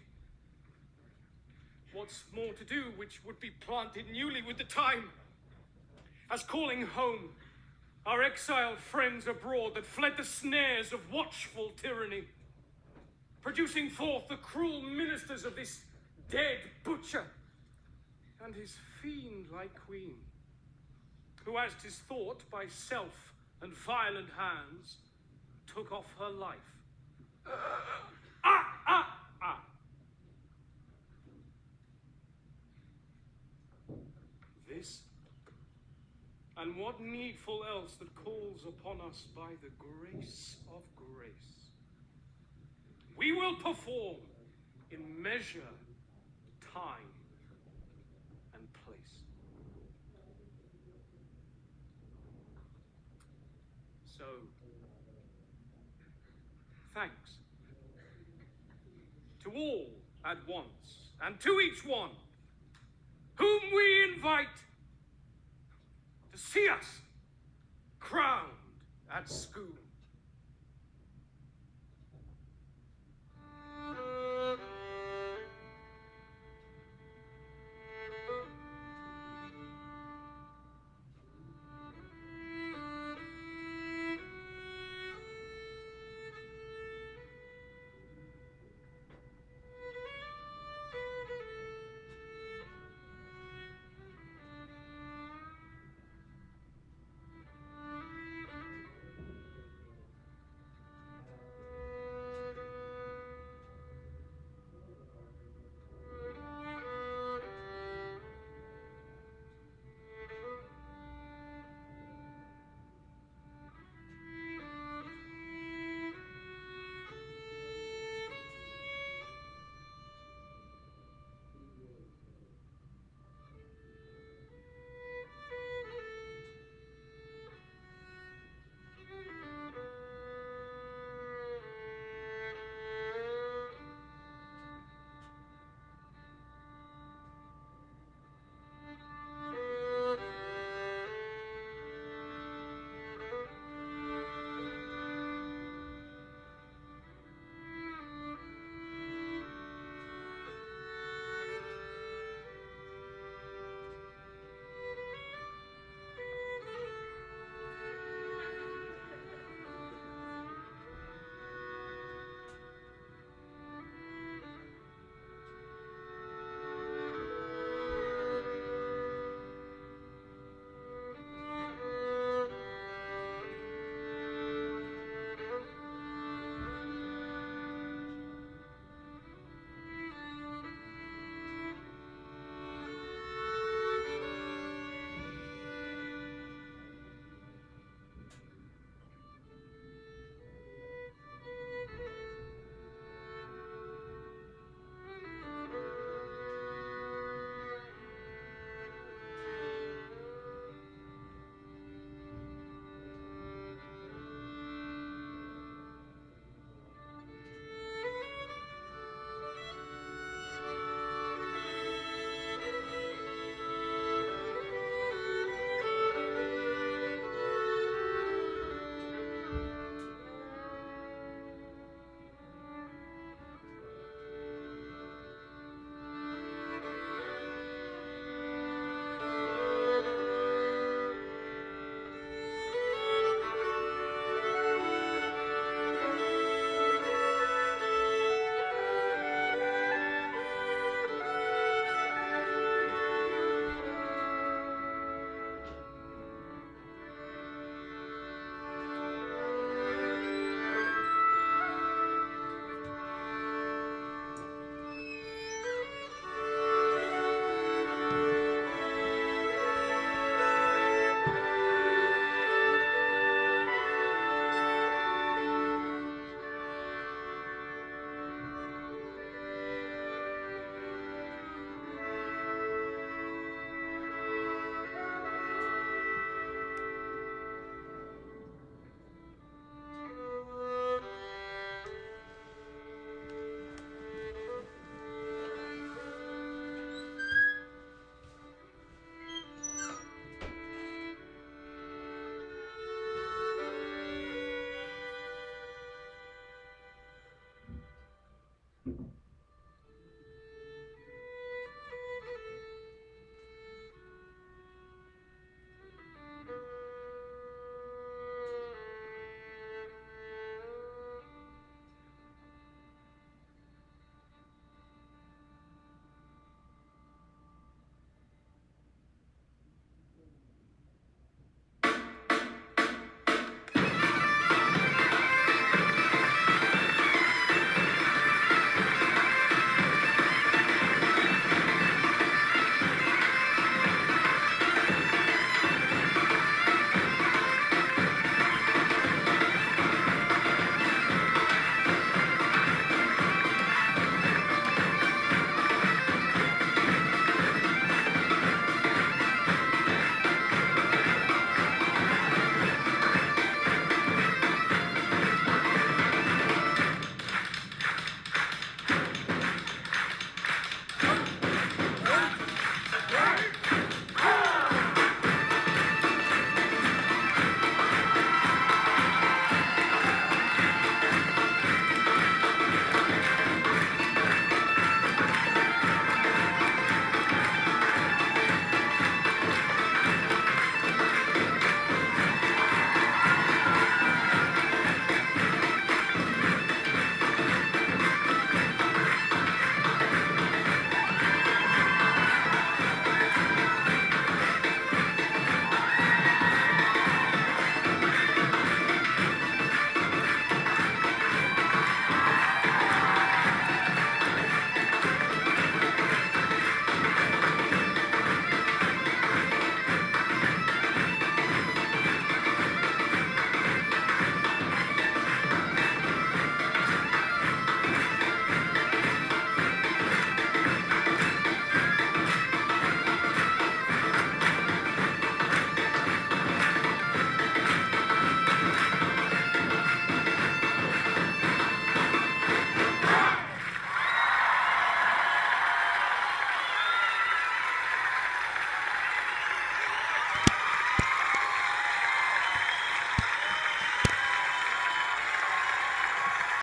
What's more to do, which would be planted newly with the time, as calling home our exiled friends abroad that fled the snares of watchful tyranny, producing forth the cruel ministers of this dead butcher and his fiend-like queen, who, as 'tis thought, by self and violent hands, took off her life. This, and what needful else that calls upon us by the grace of grace, we will perform in measure, time, and place. So, thanks to all at once, and to each one whom we invite to see us crowned at Scone.